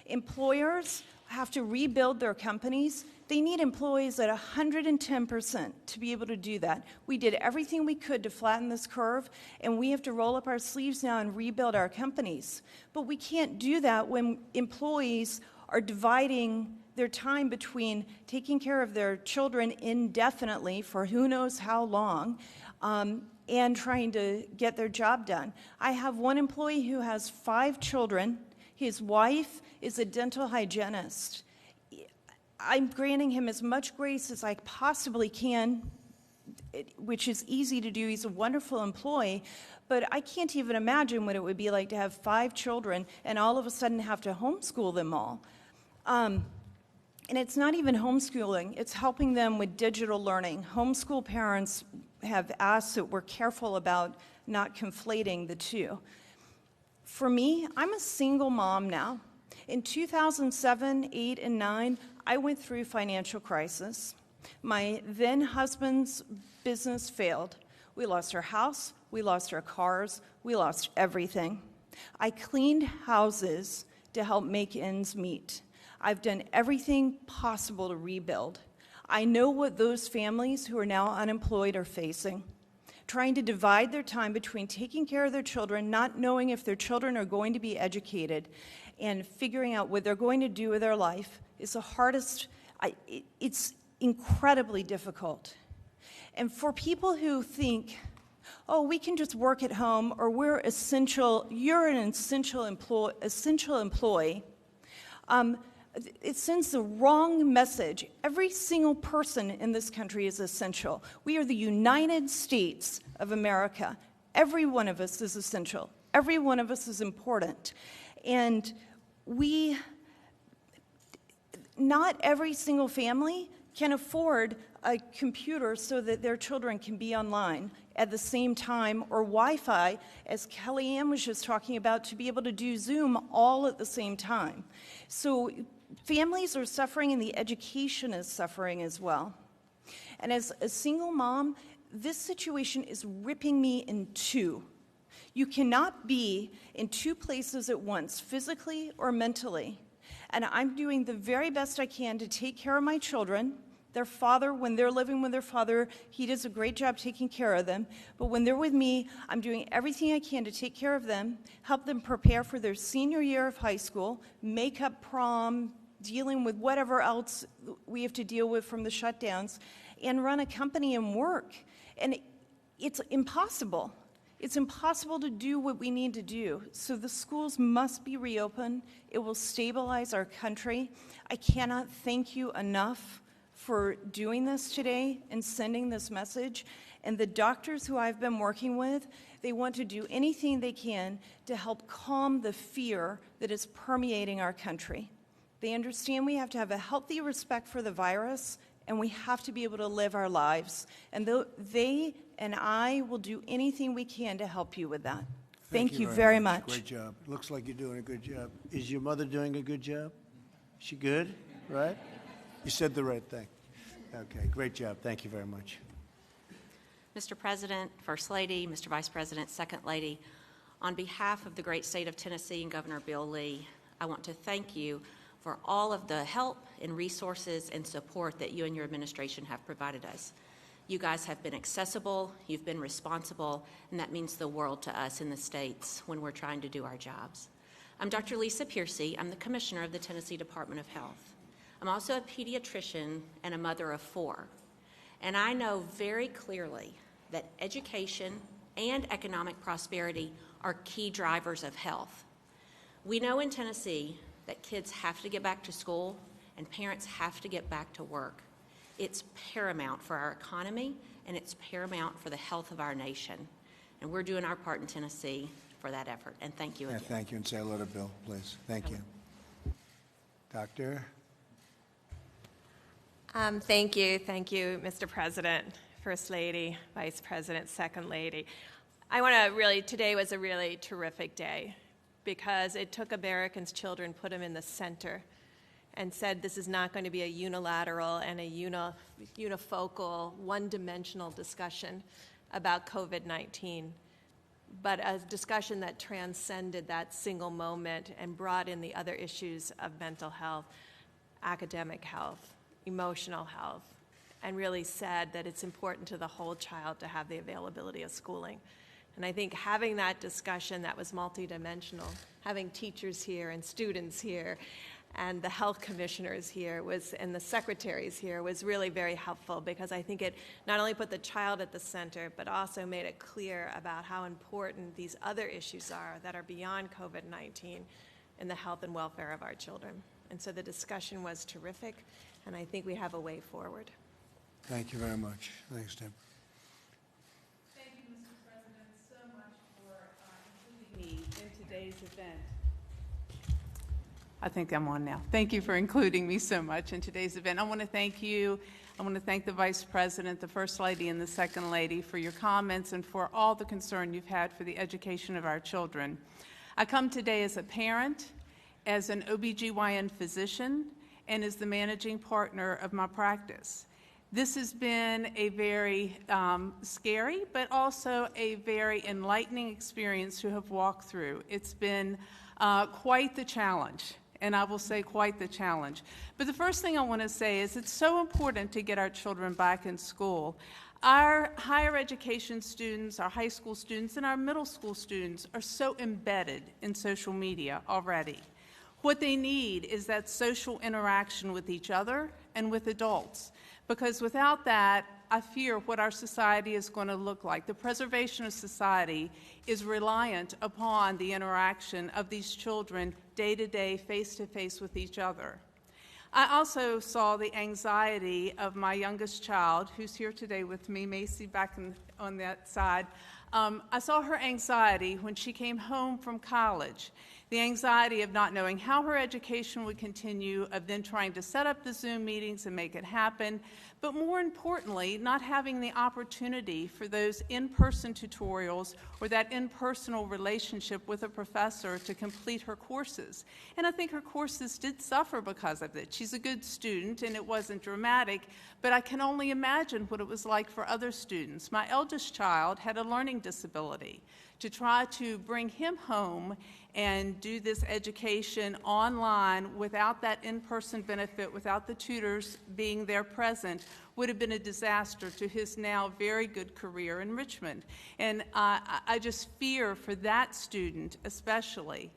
Employers have to rebuild their companies. They need employees at 110% to be able to do that. We did everything we could to flatten this curve, and we have to roll up our sleeves now and rebuild our companies. But we can't do that when employees are dividing their time between taking care of their children indefinitely for who knows how long, and trying to get their job done. I have one employee who has 5 children. His wife is a dental hygienist. I'm granting him as much grace as I possibly can, which is easy to do. He's a wonderful employee, but I can't even imagine what it would be like to have 5 children and all of a sudden have to homeschool them all. And it's not even homeschooling, it's helping them with digital learning. Homeschool parents have asked that we're careful about not conflating the two. For me, I'm a single mom now. In 2007, 8, and 9, I went through financial crisis. My then husband's business failed. We lost our house, we lost our cars, we lost everything. I cleaned houses to help make ends meet. I've done everything possible to rebuild. I know what those families who are now unemployed are facing. Trying to divide their time between taking care of their children, not knowing if their children are going to be educated, and figuring out what they're going to do with their life is the hardest. It's incredibly difficult. And for people who think, oh, we can just work at home, or you're an essential employee, it sends the wrong message. Every single person in this country is essential. We are the United States of America. Every one of us is essential. Every one of us is important. And not every single family can afford a computer so that their children can be online at the same time, or Wi-Fi, as Kellyanne was just talking about, to be able to do Zoom all at the same time. So families are suffering and the education is suffering as well. And as a single mom, this situation is ripping me in two. You cannot be in 2 places at once, physically or mentally. And I'm doing the very best I can to take care of my children. Their father, when they're living with their father, he does a great job taking care of them. But when they're with me, I'm doing everything I can to take care of them, help them prepare for their senior year of high school, make up prom, dealing with whatever else we have to deal with from the shutdowns, and run a company and work. And it's impossible. It's impossible to do what we need to do. So the schools must be reopened. It will stabilize our country. I cannot thank you enough for doing this today and sending this message. And the doctors who I've been working with, they want to do anything they can to help calm the fear that is permeating our country. They understand we have to have a healthy respect for the virus, and we have to be able to live our lives. And they and I will do anything we can to help you with that. Thank you very much. Great job. Looks like you're doing a good job. Is your mother doing a good job? She good, right? You said the right thing. Okay, great job. Thank you very much. Mr. President, First Lady, Mr. Vice President, Second Lady, on behalf of the great state of Tennessee and Governor Bill Lee, I want to thank you for all of the help and resources and support that you and your administration have provided us. You guys have been accessible, you've been responsible, and that means the world to us in the states when we're trying to do our jobs. I'm Dr. Lisa Piercy. I'm the Commissioner of the Tennessee Department of Health. I'm also a pediatrician and a mother of 4. And I know very clearly that education and economic prosperity are key drivers of health. We know in Tennessee that kids have to get back to school and parents have to get back to work. It's paramount for our economy and it's paramount for the health of our nation. And we're doing our part in Tennessee for that effort. And thank you again. Thank you, and say hello to Bill, please. Thank you. Doctor? Thank you, Mr. President, First Lady, Vice President, Second Lady. I want to really, today was a really terrific day because it took Americans' children, put them in the center, and said this is not going to be a unilateral and a unifocal, one-dimensional discussion about COVID-19, but a discussion that transcended that single moment and brought in the other issues of mental health, academic health, emotional health, and really said that it's important to the whole child to have the availability of schooling. And I think having that discussion that was multidimensional, having teachers here and students here and the health commissioners here and the secretaries here was really very helpful, because I think it not only put the child at the center, but also made it clear about how important these other issues are that are beyond COVID-19 in the health and welfare of our children. And so the discussion was terrific, and I think we have a way forward. Thank you very much. Thanks, Deborah. Thank you, Mr. President, so much for including me in today's event. I think I'm on now. Thank you for including me so much in today's event. I want to thank you. I want to thank the Vice President, the First Lady, and the Second Lady for your comments and for all the concern you've had for the education of our children. I come today as a parent, as an OBGYN physician, and as the managing partner of my practice. This has been a very scary, but also a very enlightening experience to have walked through. It's been quite the challenge, and I will say quite the challenge. But the first thing I want to say is it's so important to get our children back in school. Our higher education students, our high school students, and our middle school students are so embedded in social media already. What they need is that social interaction with each other and with adults, because without that, I fear what our society is going to look like. The preservation of society is reliant upon the interaction of these children day to day, face to face with each other. I also saw the anxiety of my youngest child, who's here today with me, Macy, back on that side. I saw her anxiety when she came home from college. The anxiety of not knowing how her education would continue, of then trying to set up the Zoom meetings and make it happen, but more importantly, not having the opportunity for those in-person tutorials or that in-personal relationship with a professor to complete her courses. And I think her courses did suffer because of it. She's a good student, and it wasn't dramatic, but I can only imagine what it was like for other students. My eldest child had a learning disability. To try to bring him home and do this education online without that in-person benefit, without the tutors being there present, would have been a disaster to his now very good career in Richmond. And I just fear for that student especially.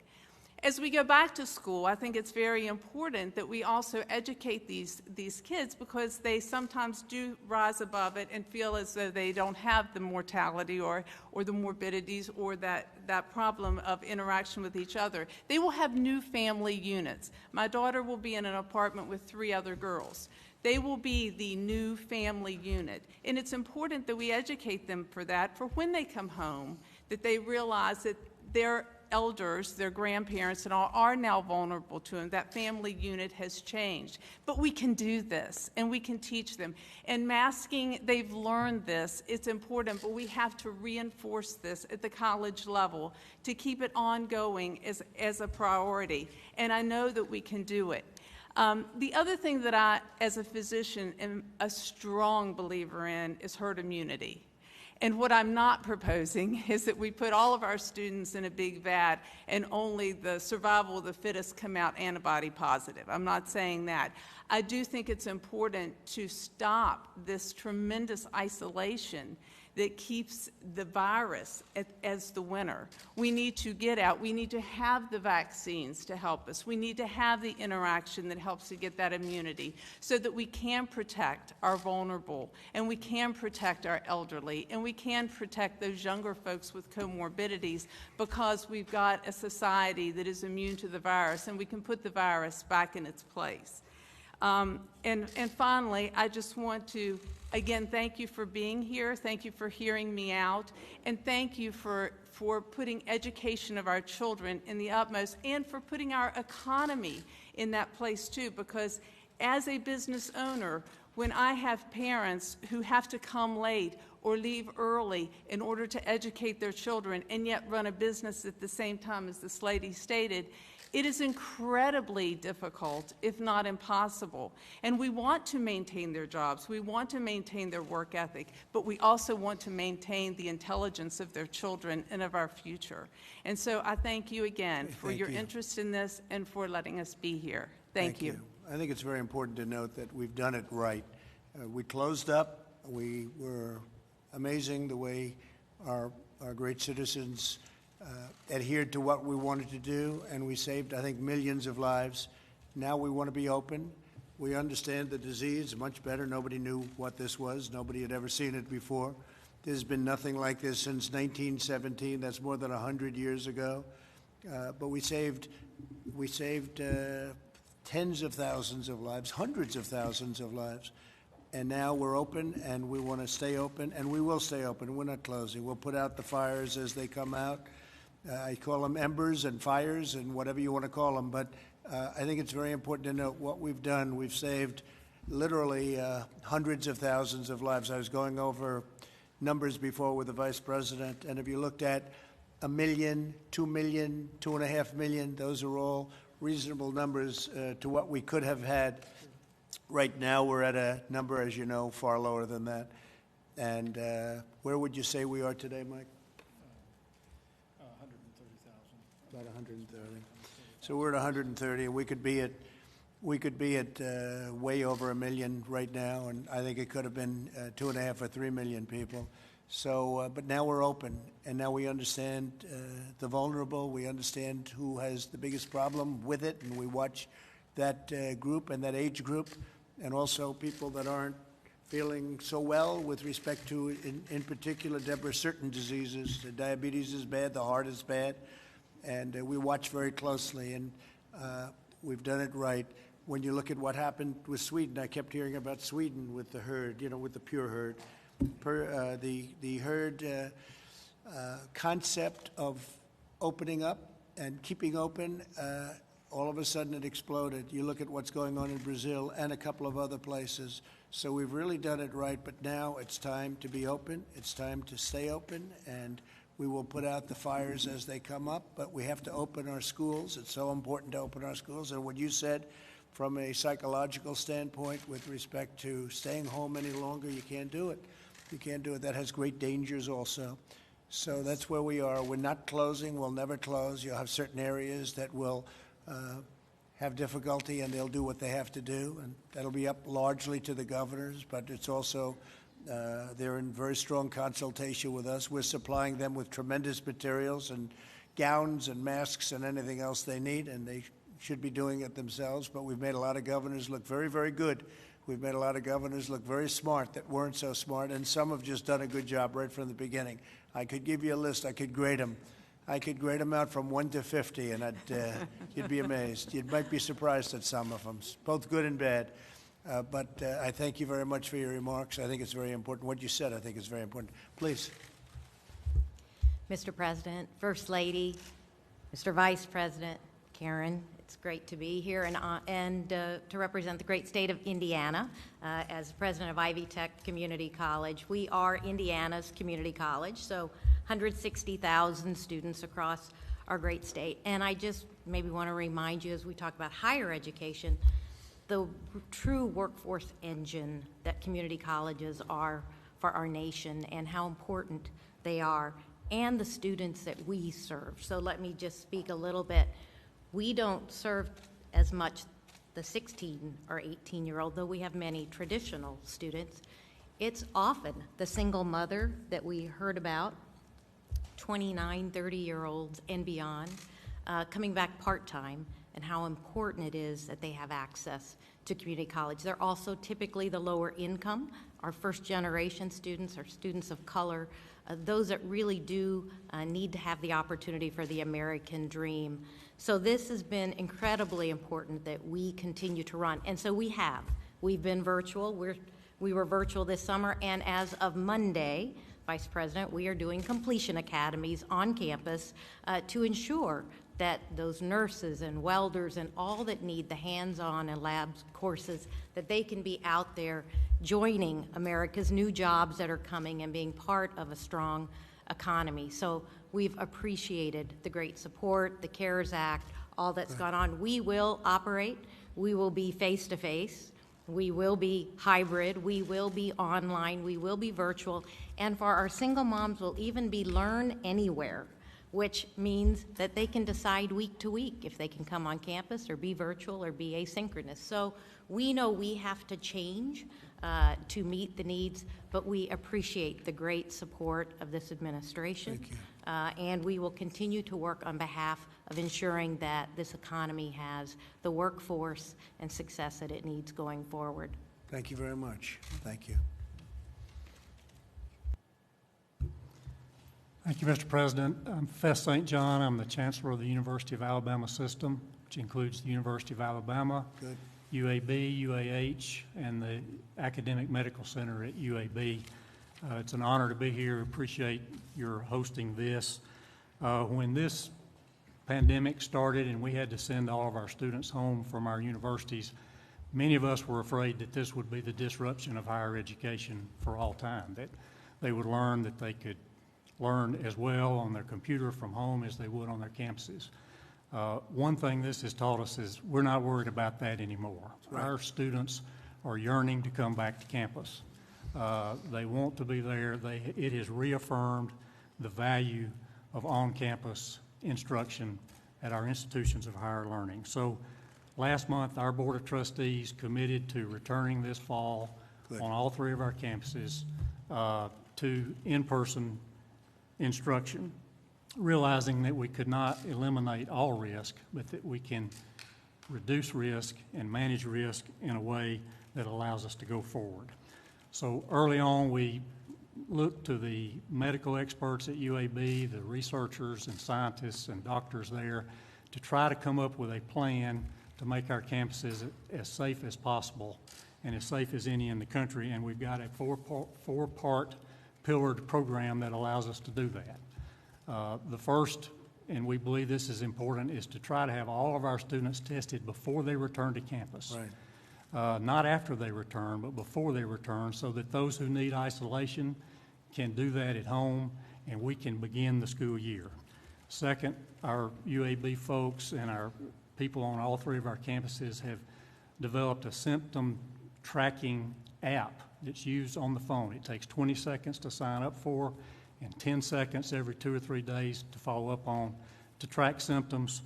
As we go back to school, I think it's very important that we also educate these kids, because they sometimes do rise above it and feel as though they don't have the mortality or the morbidities or that problem of interaction with each other. They will have new family units. My daughter will be in an apartment with 3 other girls. They will be the new family unit. And it's important that we educate them for that, for when they come home, that they realize that their elders, their grandparents, and all are now vulnerable to them. That family unit has changed. But we can do this, and we can teach them. And masking, they've learned this. It's important, but we have to reinforce this at the college level to keep it ongoing as a priority. And I know that we can do it. The other thing that I, as a physician, am a strong believer in is herd immunity. And what I'm not proposing is that we put all of our students in a big vat and only the survival of the fittest come out antibody positive. I'm not saying that. I do think it's important to stop this tremendous isolation that keeps the virus as the winner. We need to get out. We need to have the vaccines to help us. We need to have the interaction that helps to get that immunity so that we can protect our vulnerable, and we can protect our elderly, and we can protect those younger folks with comorbidities, because we've got a society that is immune to the virus, and we can put the virus back in its place. And finally, I just want to, again, thank you for being here. Thank you for hearing me out. And thank you for putting education of our children in the utmost, and for putting our economy in that place too, because as a business owner, when I have parents who have to come late or leave early in order to educate their children and yet run a business at the same time, as this lady stated, it is incredibly difficult, if not impossible. And we want to maintain their jobs. We want to maintain their work ethic, but we also want to maintain the intelligence of their children and of our future. And so I thank you again for your interest in this and for letting us be here. Thank you. I think it's very important to note that we've done it right. We closed up. We were amazing the way our great citizens adhered to what we wanted to do, and we saved, I think, millions of lives. Now we want to be open. We understand the disease much better. Nobody knew what this was. Nobody had ever seen it before. There's been nothing like this since 1917. That's more than 100 years ago. But we saved tens of thousands of lives, hundreds of thousands of lives. And now we're open, and we want to stay open, and we will stay open. We're not closing. We'll put out the fires as they come out. I call them embers and fires and whatever you want to call them, but I think it's very important to note what we've done. We've saved literally hundreds of thousands of lives. I was going over numbers before with the Vice President, and if you looked at 1 million, 2 million, 2.5 million, those are all reasonable numbers to what we could have had. Right now we're at a number, as you know, far lower than that. And where would you say we are today, Mike? 130,000. About 130. So we're at 130. We could be at way over 1 million right now, and I think it could have been 2.5 or 3 million people. So, but now we're open, and now we understand the vulnerable. We understand who has the biggest problem with it, and we watch that group and that age group, and also people that aren't feeling so well with respect to, in particular, Deborah, certain diseases. The diabetes is bad, the heart is bad, and we watch very closely, and we've done it right. When you look at what happened with Sweden, I kept hearing about Sweden with the herd, with the pure herd. The herd concept of opening up and keeping open, all of a sudden it exploded. You look at what's going on in Brazil and a couple of other places. So we've really done it right, but now it's time to be open. It's time to stay open, and we will put out the fires as they come up, but we have to open our schools. It's so important to open our schools. And what you said from a psychological standpoint with respect to staying home any longer, you can't do it. You can't do it. That has great dangers also. So that's where we are. We're not closing. We'll never close. You'll have certain areas that will have difficulty, and they'll do what they have to do, and that'll be up largely to the governors, but it's also, they're in very strong consultation with us. We're supplying them with tremendous materials and gowns and masks and anything else they need, and they should be doing it themselves, but we've made a lot of governors look very, very good. We've made a lot of governors look very smart that weren't so smart, and some have just done a good job right from the beginning. I could give you a list. I could grade them. I could grade them out from 1 to 50, and you'd be amazed. You might be surprised at some of them, both good and bad. But I thank you very much for your remarks. I think it's very important. What you said, I think, is very important. Please. Mr. President, First Lady, Mr. Vice President, Karen, it's great to be here and to represent the great state of Indiana as president of Ivy Tech Community College. We are Indiana's community college, so 160,000 students across our great state. And I just maybe want to remind you, as we talk about higher education, the true workforce engine that community colleges are for our nation and how important they are, and the students that we serve. So let me just speak a little bit. We don't serve as much the 16 or 18-year-old, though we have many traditional students. It's often the single mother that we heard about, 29, 30-year-olds and beyond, coming back part-time, and how important it is that they have access to community college. They're also typically the lower income. Our first-generation students are students of color, those that really do need to have the opportunity for the American dream. So this has been incredibly important that we continue to run. And so we have. We've been virtual. We were virtual this summer, and as of Monday, Vice President, we are doing completion academies on campus to ensure that those nurses and welders and all that need the hands-on and labs courses, that they can be out there joining America's new jobs that are coming and being part of a strong economy. So we've appreciated the great support, the CARES Act, all that's gone on. We will operate. We will be face-to-face. We will be hybrid. We will be online. We will be virtual. And for our single moms, we'll even be learn anywhere, which means that they can decide week to week if they can come on campus or be virtual or be asynchronous. So we know we have to change to meet the needs, but we appreciate the great support of this administration. Thank you. And we will continue to work on behalf of ensuring that this economy has the workforce and success that it needs going forward. Thank you very much. Thank you. Thank you, Mr. President. I'm Fess St. John. I'm the Chancellor of the University of Alabama system, which includes the University of Alabama, Good. UAB, UAH, and the Academic Medical Center at UAB. It's an honor to be here. Appreciate your hosting this. When this pandemic started and we had to send all of our students home from our universities, many of us were afraid that this would be the disruption of higher education for all time, that they would learn that they could learn as well on their computer from home as they would on their campuses. One thing this has taught us is we're not worried about that anymore. Right. Our students are yearning to come back to campus. They want to be there. It has reaffirmed the value of on-campus instruction at our institutions of higher learning. So last month, our Board of Trustees committed to returning this fall Good. On all three of our campuses to in-person instruction, realizing that we could not eliminate all risk, but that we can reduce risk and manage risk in a way that allows us to go forward. So early on, we looked to the medical experts at UAB, the researchers and scientists and doctors there, to try to come up with a plan to make our campuses as safe as possible and as safe as any in the country. And we've got a four-part pillared program that allows us to do that. The first, and we believe this is important, is to try to have all of our students tested before they return to campus. Right. Not after they return, but before they return, so that those who need isolation can do that at home and we can begin the school year. Second, our UAB folks and our people on all three of our campuses have developed a symptom tracking app that's used on the phone. It takes 20 seconds to sign up for and 10 seconds every 2 or 3 days to follow up on to track symptoms.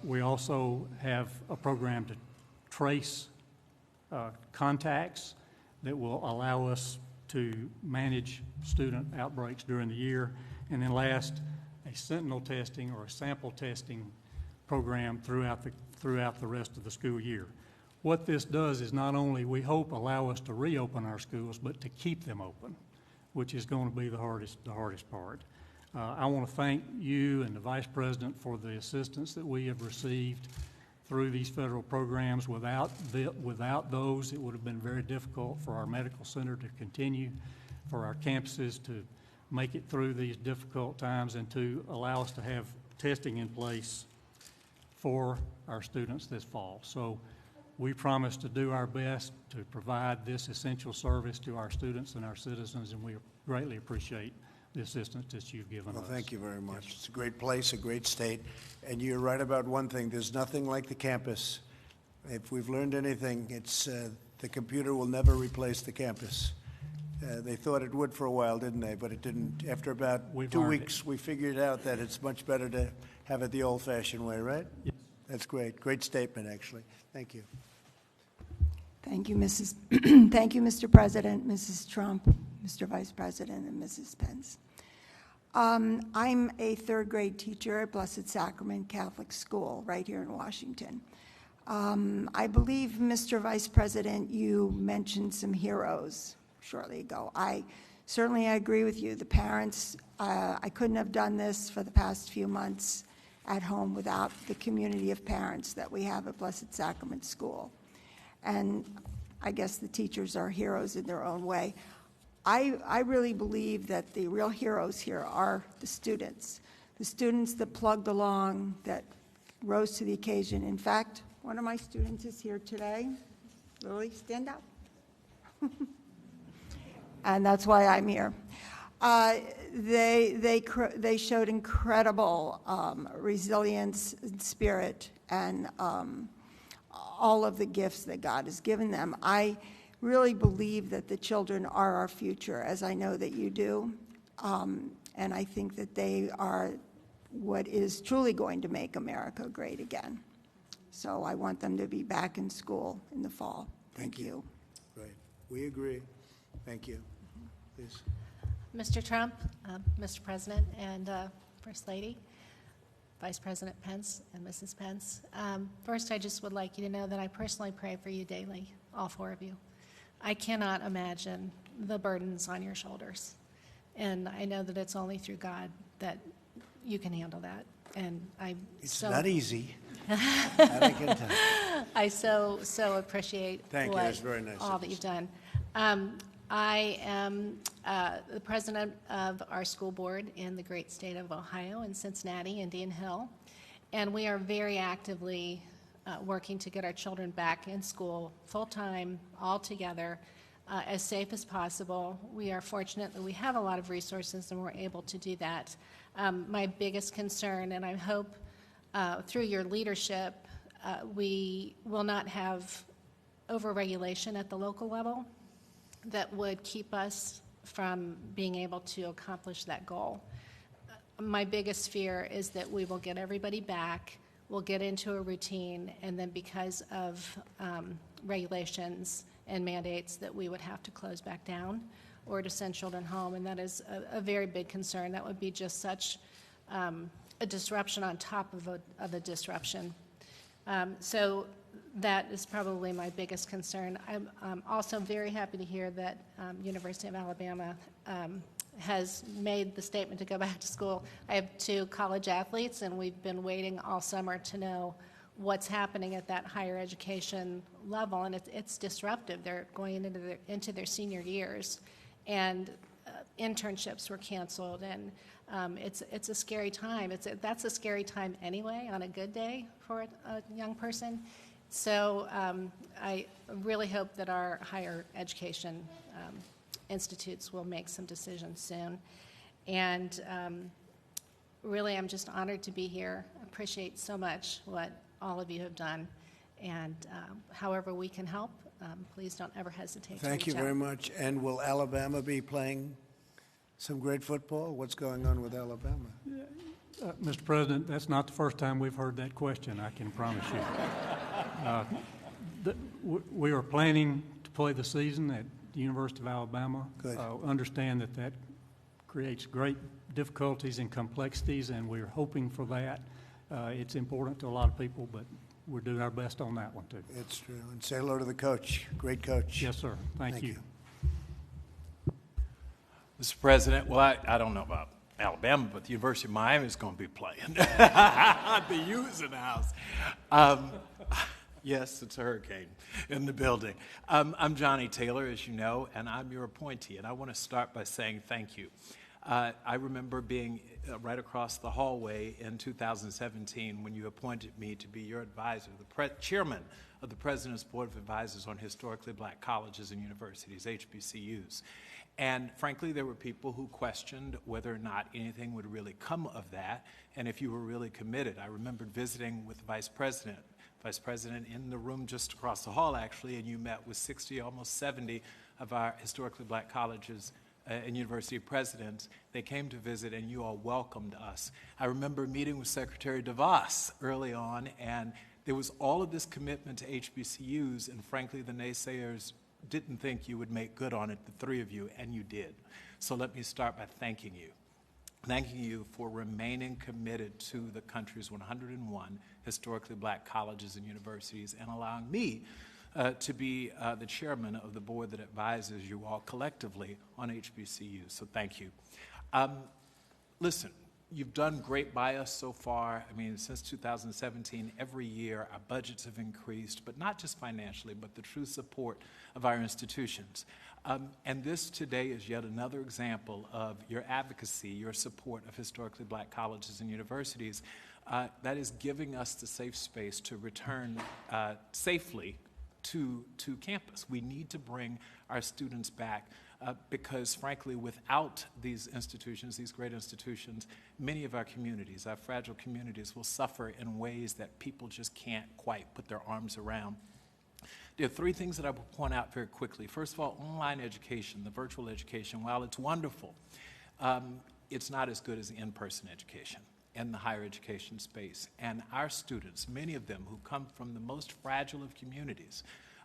We also have a program to trace contacts that will allow us to manage student outbreaks during the year. And then last, a sentinel testing or a sample testing program throughout the rest of the school year. What this does is not only, we hope, allow us to reopen our schools, but to keep them open, which is going to be the hardest part. I want to thank you and the Vice President for the assistance that we have received through these federal programs. Without those, it would have been very difficult for our medical center to continue, for our campuses to make it through these difficult times, and to allow us to have testing in place for our students this fall. So we promise to do our best to provide this essential service to our students and our citizens, and we greatly appreciate the assistance that you've given us. Well, thank you very much. It's a great place, a great state, and you're right about one thing. There's nothing like the campus. If we've learned anything, it's the computer will never replace the campus. They thought it would for a while, didn't they? But it didn't. After about 2 weeks, we figured out that it's much better to have it the old-fashioned way, right? Yes. That's great. Great statement, actually. Thank you. Thank you, Thank you, Mr. President, Mrs. Trump, Mr. Vice President, and Mrs. Pence. I'm a third-grade teacher at Blessed Sacrament Catholic School right here in Washington. I believe, Mr. Vice President, you mentioned some heroes shortly ago. I agree with you. The parents, I couldn't have done this for the past few months at home without the community of parents that we have at Blessed Sacrament School. And I guess the teachers are heroes in their own way. I really believe that the real heroes here are the students. the students that plugged along, that rose to the occasion. In fact, one of my students is here today. Lily, stand up. And that's why I'm here. They showed incredible resilience and spirit and all of the gifts that God has given them. I really believe that the children are our future, as I know that you do. And I think that they are what is truly going to make America great again. So I want them to be back in school in the fall. Thank you. Right. We agree. Thank you. Please. Mr. Trump, Mr. President, and First Lady, Vice President Pence, and Mrs. Pence. First, I just would like you to know that I personally pray for you daily, all four of you. I cannot imagine the burdens on your shoulders. And I know that it's only through God that you can handle that. And It's not easy. I can tell. I so appreciate Thank you. That's very nice all of that you. you've done. I am the president of our school board in the great state of Ohio, in Cincinnati, Indian Hill, and we are very actively working to get our children back in school full-time, all together, as safe as possible. We are fortunate that we have a lot of resources and we're able to do that. My biggest concern, and I hope through your leadership, we will not have overregulation at the local level that would keep us from being able to accomplish that goal. My biggest fear is that we will get everybody back, we'll get into a routine, and then because of regulations and mandates that we would have to close back down or to send children home, and that is a very big concern. That would be just such a disruption on top of a disruption. So that is probably my biggest concern. I'm also very happy to hear that University of Alabama has made the statement to go back to school. I have 2 college athletes, and we've been waiting all summer to know what's happening at that higher education level, and it's disruptive. They're going into their senior years, and internships were canceled, and it's a scary time. That's a scary time anyway on a good day for a young person. So I really hope that our higher education institutes will make some decisions soon. And really, I'm just honored to be here. I appreciate so much what all of you have done. And however we can help, please don't ever hesitate to reach out. Thank you very much. And will Alabama be playing some great football? What's going on with Alabama? Mr. President, that's not the first time we've heard that question, I can promise you. We are planning to play the season at the University of Alabama. Good. Understand that creates great difficulties and complexities, and we're hoping for that. It's important to a lot of people, but we're doing our best on that one, too. It's true. And say hello to the coach. Great coach. Yes, sir. Thank you. Mr. President, well, I don't know about Alabama, but the University of Miami is going to be playing. The U's in the house. Yes, it's a hurricane in the building. I'm Johnny Taylor, as you know, and I'm your appointee. And I want to start by saying thank you. I remember being right across the hallway in 2017 when you appointed me to be your advisor, the chairman of the President's Board of Advisors on Historically Black Colleges and Universities, HBCUs. And frankly, there were people who questioned whether or not anything would really come of that, and if you were really committed. I remembered visiting with the Vice President in the room just across the hall, actually, and you met with 60, almost 70 of our historically black colleges and university presidents. They came to visit, and you all welcomed us. I remember meeting with Secretary DeVos early on, and there was all of this commitment to HBCUs, and frankly, the naysayers didn't think you would make good on it, the 3 of you, and you did. So let me start by thanking you for remaining committed to the country's 101 historically black colleges and universities, and allowing me to be the chairman of the board that advises you all collectively on HBCUs. So thank you. Listen, you've done great by us so far. I mean, since 2017, every year our budgets have increased, but not just financially, but the true support of our institutions. And this today is yet another example of your advocacy, your support of historically black colleges and universities that is giving us the safe space to return safely to campus. We need to bring our students back because, frankly, without these institutions, these great institutions, many of our communities, our fragile communities, will suffer in ways that people just can't quite put their arms around. There are three things that I will point out very quickly. First of all, online education, the virtual education, while it's wonderful, it's not as good as the in-person education in the higher education space. And our students, many of them who come from the most fragile of communities,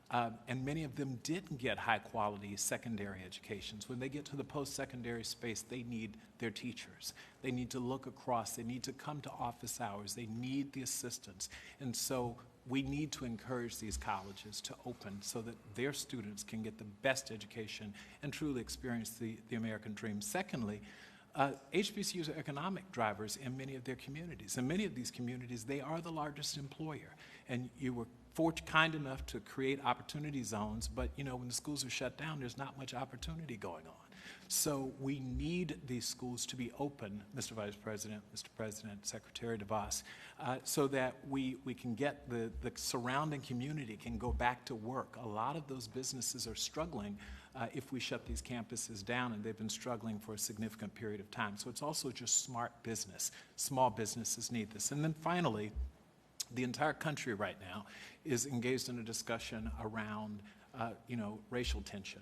and many of them didn't get high-quality secondary educations. When they get to the post-secondary space, they need their teachers. They need to look across. They need to come to office hours. They need the assistance. And so we need to encourage these colleges to open so that their students can get the best education and truly experience the American dream. Secondly, HBCUs are economic drivers in many of their communities. In many of these communities, they are the largest employer. And you were kind enough to create opportunity zones, but when the schools are shut down, there's not much opportunity going on. So we need these schools to be open, Mr. Vice President, Mr. President, Secretary DeVos, so that we can get the surrounding community can go back to work. A lot of those businesses are struggling if we shut these campuses down, and they've been struggling for a significant period of time. So it's also just smart business. Small businesses need this. And then finally, the entire country right now is engaged in a discussion around, racial tension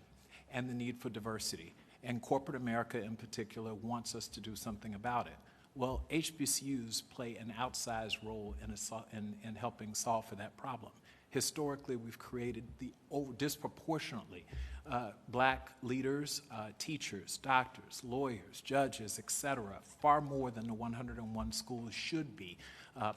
and the need for diversity. And corporate America in particular wants us to do something about it. Well, HBCUs play an outsized role in helping solve for that problem. Historically, we've created disproportionately black leaders, teachers, doctors, lawyers, judges, etc., far more than the 101 schools should be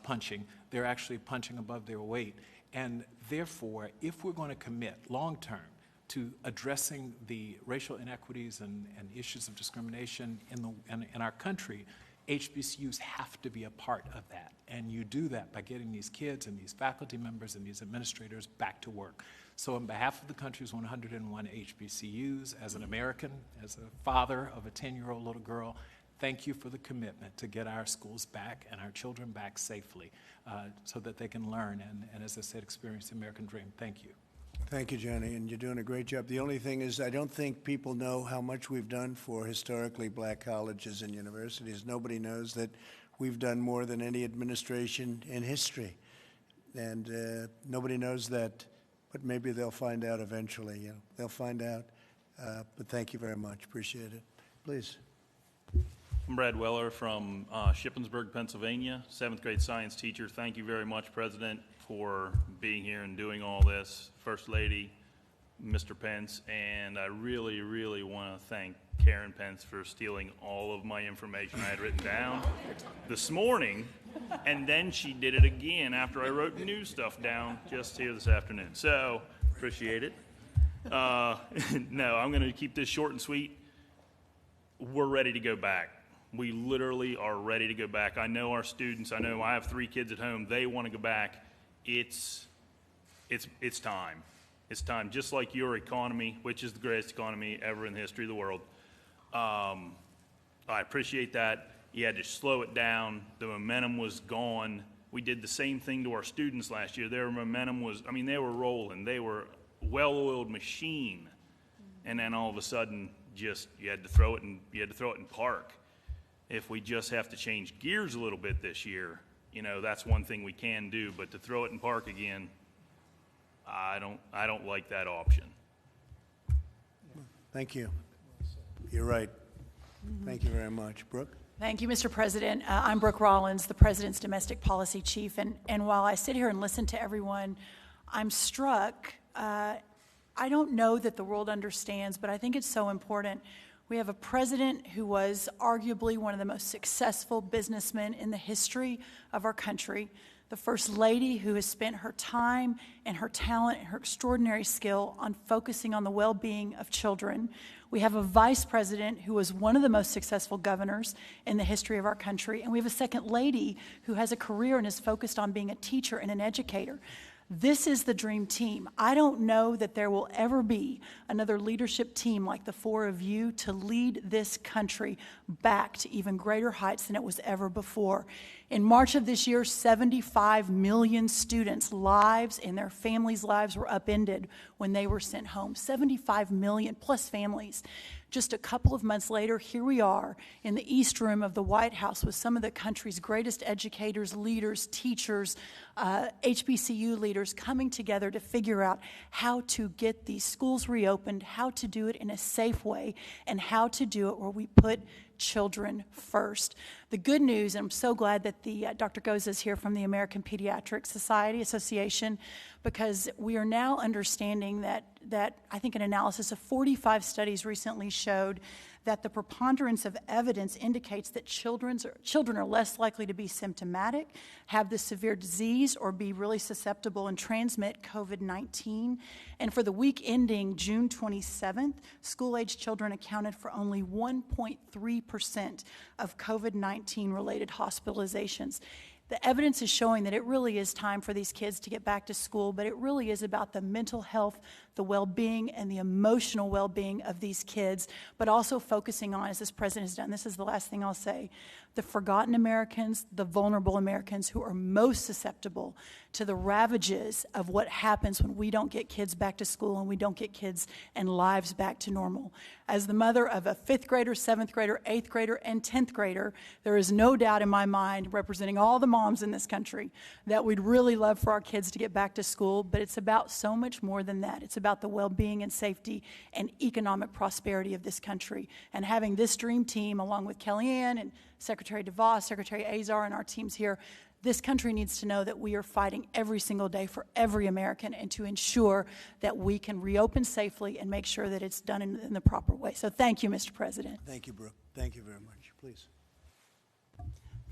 punching. They're actually punching above their weight. And therefore, if we're going to commit long-term to addressing the racial inequities and issues of discrimination in our country, HBCUs have to be a part of that. And you do that by getting these kids and these faculty members and these administrators back to work. So on behalf of the country's 101 HBCUs, as an American, as a father of a 10-year-old little girl, thank you for the commitment to get our schools back and our children back safely so that they can learn and, as I said, experience the American dream. Thank you. Thank you, Johnny, and you're doing a great job. The only thing is I don't think people know how much we've done for historically black colleges and universities. Nobody knows that we've done more than any administration in history. And nobody knows that, but maybe they'll find out eventually. They'll find out. But thank you very much. Appreciate it. Please. I'm Brad Weller from Shippensburg, Pennsylvania, 7th grade science teacher. Thank you very much, President, for being here and doing all this. First Lady, Mr. Pence, and I really, really want to thank Karen Pence for stealing all of my information I had written down this morning, and then she did it again after I wrote new stuff down just here this afternoon. So, appreciate it. No, I'm going to keep this short and sweet. We're ready to go back. We literally are ready to go back. I know our students. I know I have 3 kids at home. They want to go back. It's time. It's time. Just like your economy, which is the greatest economy ever in the history of the world. I appreciate that. You had to slow it down. The momentum was gone. We did the same thing to our students last year. Their momentum was, they were rolling. They were a well-oiled machine. And then all of a sudden, you had to throw it in park. If we just have to change gears a little bit this year, that's one thing we can do. But to throw it in park again, I don't like that option. Thank you. You're right. Thank you very much. Brooke? Thank you, Mr. President. I'm Brooke Rollins, the President's Domestic Policy Chief. And while I sit here and listen to everyone, I'm struck. I don't know that the world understands, but I think it's so important. We have a president who was arguably one of the most successful businessmen in the history of our country, the First Lady who has spent her time and her talent and her extraordinary skill on focusing on the well-being of children. We have a Vice President who was one of the most successful governors in the history of our country, and we have a Second Lady who has a career and is focused on being a teacher and an educator. This is the dream team. I don't know that there will ever be another leadership team like the four of you to lead this country back to even greater heights than it was ever before. In March of this year, 75 million students' lives and their families' lives were upended when they were sent home. 75 million plus families. Just a couple of months later, here we are in the East Room of the White House with some of the country's greatest educators, leaders, teachers, HBCU leaders coming together to figure out how to get these schools reopened, how to do it in a safe way, and how to do it where we put children first. The good news, and I'm so glad that Dr. Goza is here from the American Pediatric Society Association, because we are now understanding that I think an analysis of 45 studies recently showed that the preponderance of evidence indicates that children are less likely to be symptomatic, have the severe disease, or be really susceptible and transmit COVID-19. And for the week ending June 27th, school-age children accounted for only 1.3% of COVID-19 related hospitalizations. The evidence is showing that it really is time for these kids to get back to school, but it really is about the mental health, the well-being, and the emotional well-being of these kids, but also focusing on, as this president has done, this is the last thing I'll say, the forgotten Americans, the vulnerable Americans who are most susceptible to the ravages of what happens when we don't get kids back to school and we don't get kids and lives back to normal. As the mother of a 5th grader, 7th grader, 8th grader, and 10th grader, there is no doubt in my mind, representing all the moms in this country, that we'd really love for our kids to get back to school, but it's about so much more than that. It's about the well-being and safety and economic prosperity of this country. And having this dream team, along with Kellyanne and Secretary DeVos, Secretary Azar, and our teams here, this country needs to know that we are fighting every single day for every American and to ensure that we can reopen safely and make sure that it's done in the proper way. So thank you, Mr. President. Thank you, Brooke. Thank you very much. Please.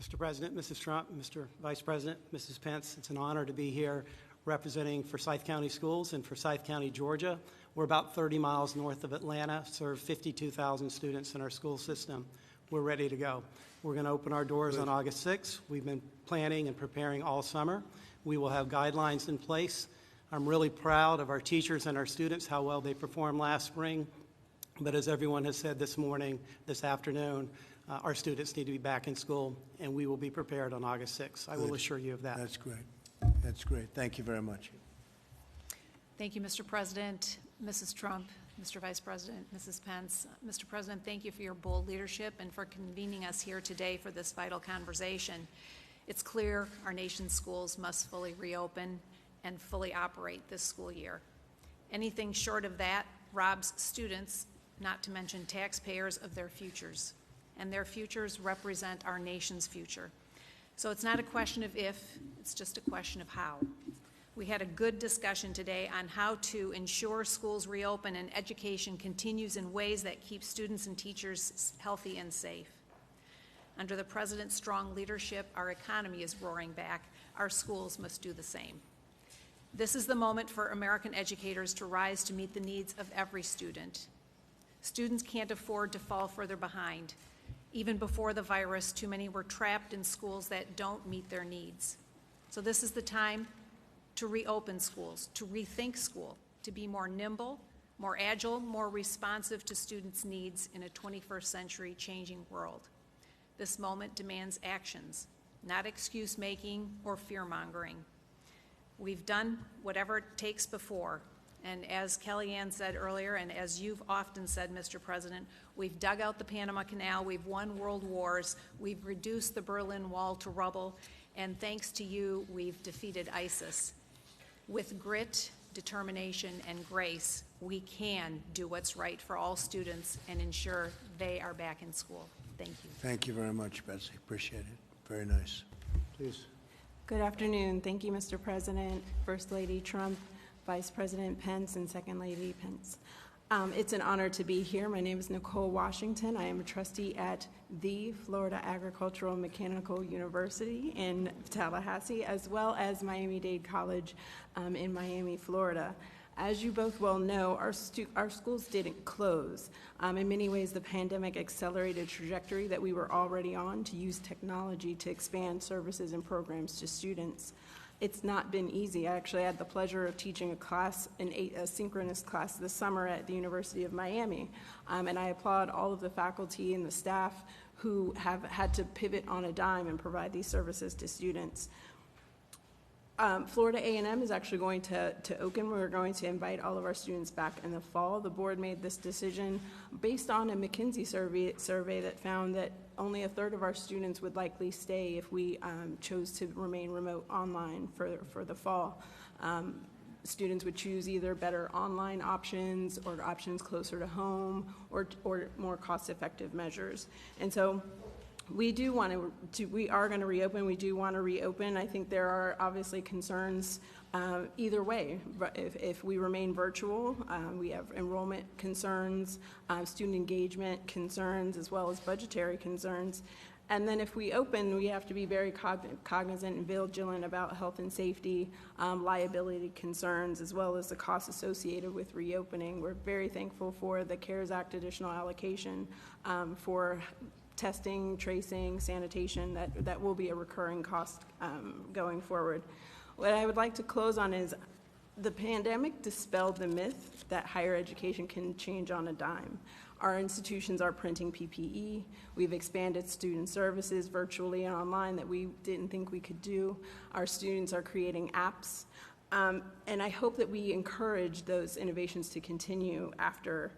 Mr. President, Mrs. Trump, Mr. Vice President, Mrs. Pence, it's an honor to be here representing Forsyth County Schools in Forsyth County, Georgia. We're about 30 miles north of Atlanta, serve 52,000 students in our school system. We're ready to go. We're going to open our doors on August 6th. We've been planning and preparing all summer. We will have guidelines in place. I'm really proud of our teachers and our students, how well they performed last spring. But as everyone has said this morning, this afternoon, our students need to be back in school, and we will be prepared on August 6th. I will assure you of that. That's great. That's great. Thank you very much. Thank you, Mr. President, Mrs. Trump, Mr. Vice President, Mrs. Pence. Mr. President, thank you for your bold leadership and for convening us here today for this vital conversation. It's clear our nation's schools must fully reopen and fully operate this school year. Anything short of that robs students, not to mention taxpayers, of their futures. And their futures represent our nation's future. So it's not a question of if, it's just a question of how. We had a good discussion today on how to ensure schools reopen and education continues in ways that keep students and teachers healthy and safe. Under the President's strong leadership, our economy is roaring back. Our schools must do the same. This is the moment for American educators to rise to meet the needs of every student. Students can't afford to fall further behind. Even before the virus, too many were trapped in schools that don't meet their needs. So this is the time to reopen schools, to rethink school, to be more nimble, more agile, more responsive to students' needs in a 21st century changing world. This moment demands actions, not excuse-making or fear-mongering. We've done whatever it takes before, and as Kellyanne said earlier, and as you've often said, Mr. President, we've dug out the Panama Canal, we've won world wars, we've reduced the Berlin Wall to rubble, and thanks to you, we've defeated ISIS. With grit, determination, and grace, we can do what's right for all students and ensure they are back in school. Thank you. Thank you very much, Betsy. Appreciate it. Very nice. Please. Good afternoon. Thank you, Mr. President, First Lady Trump, Vice President Pence, and Second Lady Pence. It's an honor to be here. My name is Nicole Washington. I am a trustee at the Florida Agricultural and Mechanical University in Tallahassee, as well as Miami-Dade College in Miami, Florida. As you both well know, our schools didn't close. In many ways, the pandemic accelerated a trajectory that we were already on to use technology to expand services and programs to students. It's not been easy. I actually had the pleasure of teaching a class, a synchronous class this summer at the University of Miami. And I applaud all of the faculty and the staff who have had to pivot on a dime and provide these services to students. Florida A&M is actually going to Oakland. We're going to invite all of our students back in the fall. The board made this decision based on a McKinsey survey that found that only a third of our students would likely stay if we chose to remain remote online for the fall. Students would choose either better online options or options closer to home or more cost-effective measures. And so we are going to reopen. We do want to reopen. I think there are obviously concerns either way. If we remain virtual, we have enrollment concerns, student engagement concerns, as well as budgetary concerns. And then if we open, we have to be very cognizant and vigilant about health and safety, liability concerns, as well as the costs associated with reopening. We're very thankful for the CARES Act additional allocation for testing, tracing, sanitation. That will be a recurring cost going forward. What I would like to close on is the pandemic dispelled the myth that higher education can change on a dime. Our institutions are printing PPE. We've expanded student services virtually and online that we didn't think we could do. Our students are creating apps. And I hope that we encourage those innovations to continue after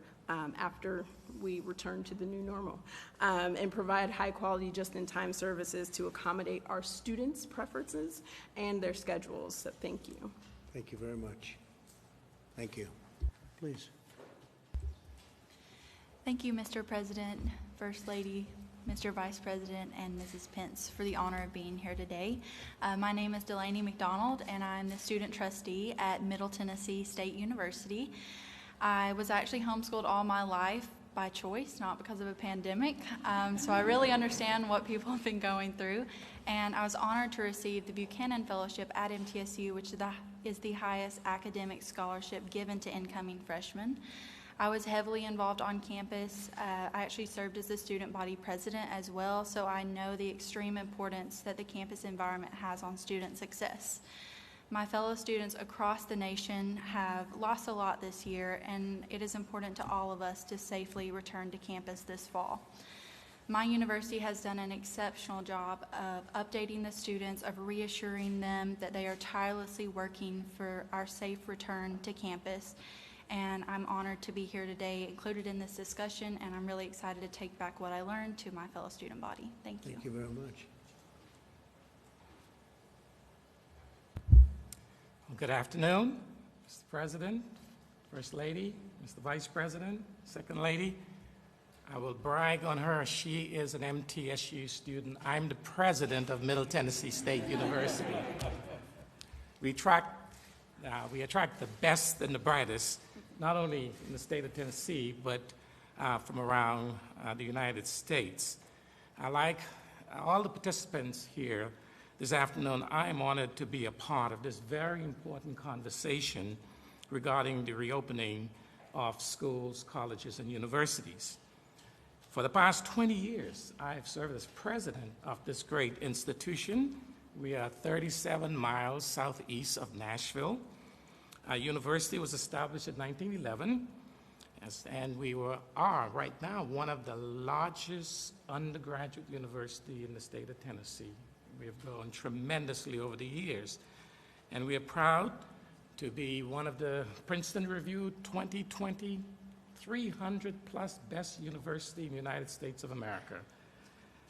we return to the new normal, and provide high quality just-in-time services to accommodate our students' preferences and their schedules. So thank you. Thank you very much. Thank you. Please. Thank you, Mr. President, First Lady, Mr. Vice President, and Mrs. Pence for the honor of being here today. My name is Delaney McDonald, and I'm the student trustee at Middle Tennessee State University. I was actually homeschooled all my life by choice, not because of a pandemic, so I really understand what people have been going through, and I was honored to receive the Buchanan Fellowship at MTSU, which is the highest academic scholarship given to incoming freshmen. I was heavily involved on campus. I actually served as the student body president as well, so I know the extreme importance that the campus environment has on student success. My fellow students across the nation have lost a lot this year, and it is important to all of us to safely return to campus this fall. My university has done an exceptional job of updating the students, of reassuring them that they are tirelessly working for our safe return to campus. And I'm honored to be here today, included in this discussion, and I'm really excited to take back what I learned to my fellow student body. Thank you. Thank you very much. Well, good afternoon, Mr. President, First Lady, Mr. Vice President, Second Lady. I will brag on her. She is an MTSU student. I'm the president of Middle Tennessee State University. We attract the best and the brightest, not only in the state of Tennessee, but from around the United States. Like all the participants here this afternoon, I am honored to be a part of this very important conversation regarding the reopening of schools, colleges, and universities. For the past 20 years, I have served as president of this great institution. We are 37 miles southeast of Nashville. Our university was established in 1911, and we are right now one of the largest undergraduate universities in the state of Tennessee. We have grown tremendously over the years, and we are proud to be one of the Princeton Review 2020 300-plus best university in the United States of America.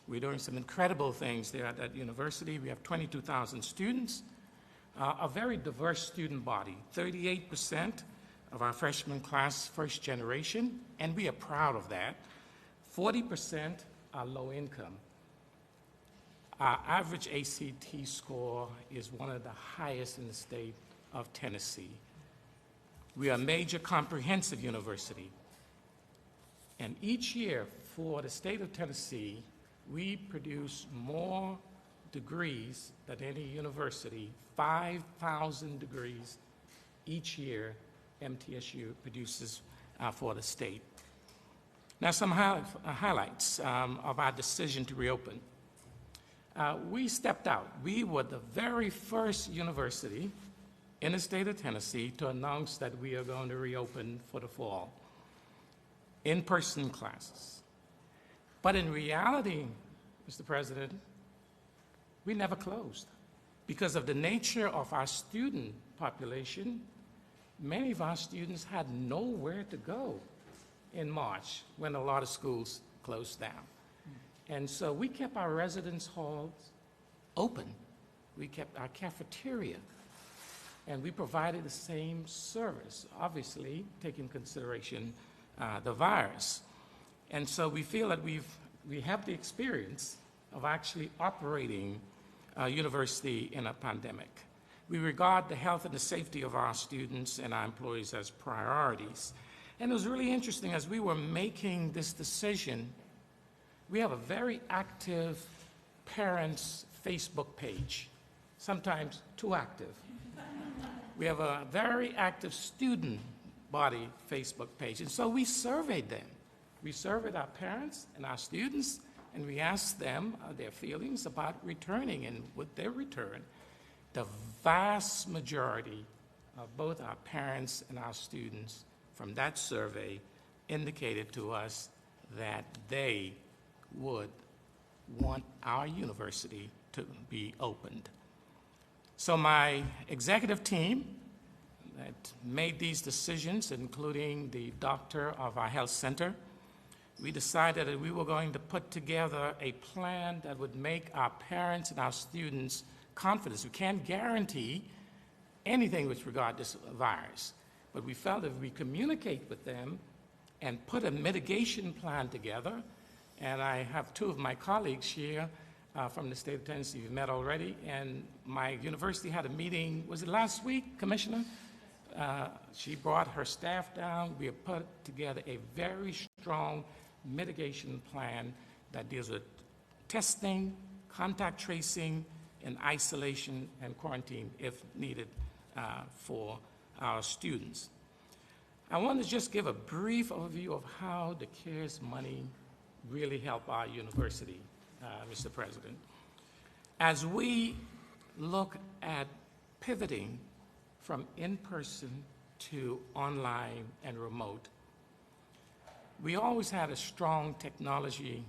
We're doing some incredible things there at that university. We have 22,000 students, a very diverse student body, 38% of our freshman class, first generation, and we are proud of that. 40% are low income. Our average ACT score is one of the highest in the state of Tennessee. We are a major comprehensive university. And each year for the state of Tennessee, we produce more degrees than any university, 5,000 degrees each year MTSU produces for the state. Now some highlights of our decision to reopen. we stepped out. We were the very first university in the state of Tennessee to announce that we are going to reopen for the fall, in-person classes. But in reality, Mr. President, we never closed. Because of the nature of our student population, many of our students had nowhere to go in March when a lot of schools closed down. And so we kept our residence halls open. We kept our cafeteria, and we provided the same service, obviously taking into consideration the virus. And so we feel that we have the experience of actually operating a university in a pandemic. We regard the health and the safety of our students and our employees as priorities. And it was really interesting as we were making this decision. We have a very active parents' Facebook page, sometimes too active. We have a very active student body Facebook page. And so we surveyed them. We surveyed our parents and our students, and we asked them their feelings about returning, and would they return. The vast majority of both our parents and our students from that survey indicated to us that they would want our university to be opened. So my executive team that made these decisions, including the doctor of our health center, we decided that we were going to put together a plan that would make our parents and our students confident. We can't guarantee anything with regard to this virus, but we felt if we communicate with them and put a mitigation plan together, and I have two of my colleagues here from the state of Tennessee we've met already, and my university had a meeting, was it last week, Commissioner? She brought her staff down. We have put together a very strong mitigation plan that deals with testing, contact tracing, and isolation and quarantine if needed for our students. I want to just give a brief overview of how the CARES money really helped our university, Mr. President. As we look at pivoting from in-person to online and remote, we always had a strong technology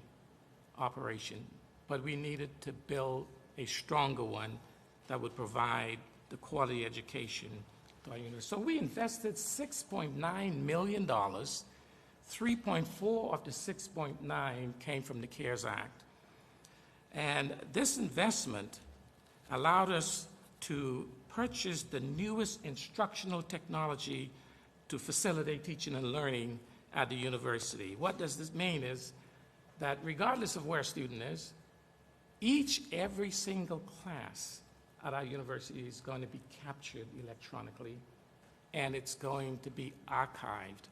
operation, but we needed to build a stronger one that would provide the quality education to our university. So we invested $6.9 million. 3.4 of the 6.9 came from the CARES Act. And this investment allowed us to purchase the newest instructional technology to facilitate teaching and learning at the university. What does this mean is that regardless of where a student is, every single class at our university is going to be captured electronically, and it's going to be archived.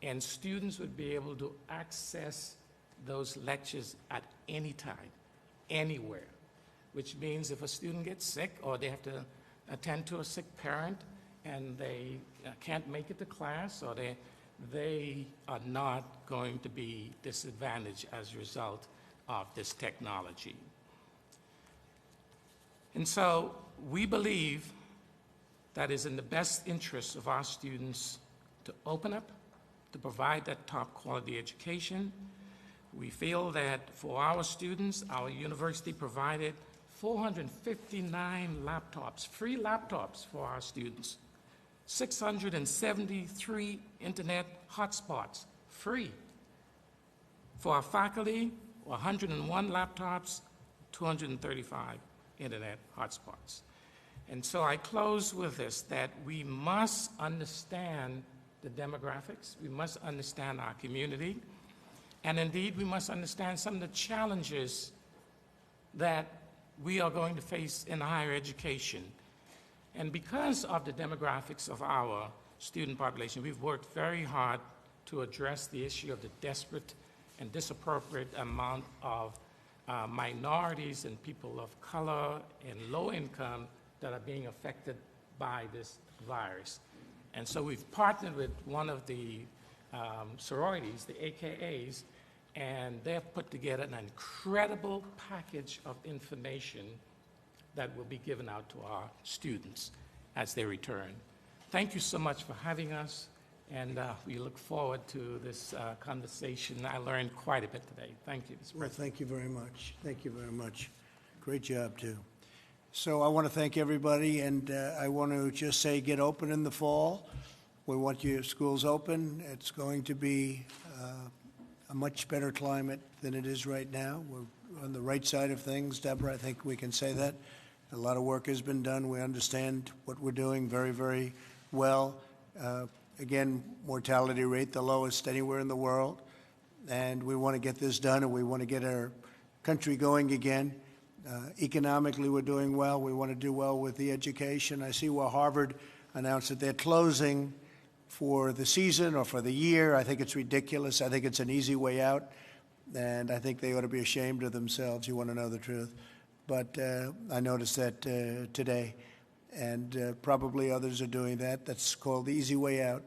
And students would be able to access those lectures at any time, anywhere, which means if a student gets sick or they have to attend to a sick parent and they can't make it to class, or they are not going to be disadvantaged as a result of this technology. And so we believe that it's in the best interest of our students to open up, to provide that top quality education. We feel that for our students, our university provided 459 laptops, free laptops for our students, 673 internet hotspots, free. For our faculty, 101 laptops, 235 internet hotspots. And so I close with this, that we must understand the demographics, we must understand our community, and indeed we must understand some of the challenges that we are going to face in higher education. And because of the demographics of our student population, we've worked very hard to address the issue of the desperate and disappropriate amount of minorities and people of color and low income that are being affected by this virus. And so we've partnered with one of the sororities, the AKAs, and they have put together an incredible package of information that will be given out to our students as they return. Thank you so much for having us, and we look forward to this conversation. I learned quite a bit today. Thank you, Mr. Well, President. thank you very much. Thank you very much. Great job, too. So I want to thank everybody, and I want to just say get open in the fall. We want your schools open. It's going to be a much better climate than it is right now. We're on the right side of things, Deborah. I think we can say that. A lot of work has been done. We understand what we're doing very, very well. Again, mortality rate, the lowest anywhere in the world. And we want to get this done, and we want to get our country going again. Economically, we're doing well. We want to do well with the education. I see where Harvard announced that they're closing for the season or for the year. I think it's ridiculous. I think it's an easy way out, and I think they ought to be ashamed of themselves. You want to know the truth. But I noticed that today, and probably others are doing that. That's called the easy way out.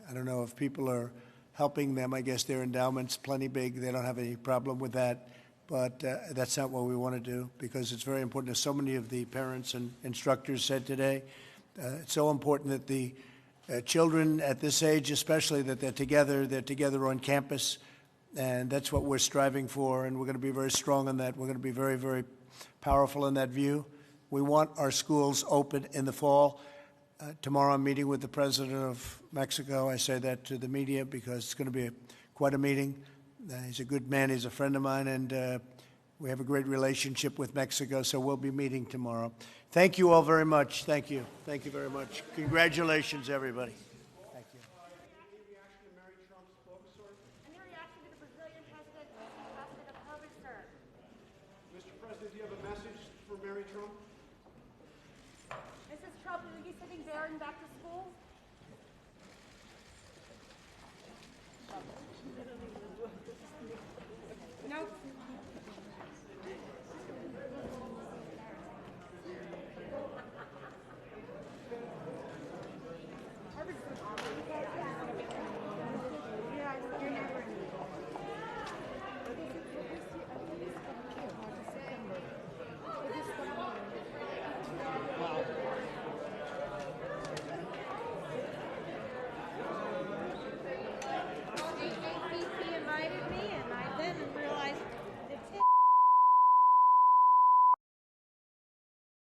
I don't know if people are helping them. I guess their endowment's plenty big. They don't have any problem with that. But that's not what we want to do, because it's very important, as so many of the parents and instructors said today. It's so important that the children at this age, especially, that they're together on campus, and that's what we're striving for, and we're going to be very strong on that. We're going to be very, very powerful in that view. We want our schools open in the fall. Tomorrow I'm meeting with the president of Mexico. I say that to the media because it's going to be quite a meeting. He's a good man. He's a friend of mine, and we have a great relationship with Mexico, so we'll be meeting tomorrow. Thank you all very much. Thank you. Thank you very much. Congratulations, everybody. Thank you. Mr. President, do you have a message for Mary Trump? Mrs. Trump, are you sending Barron back to school?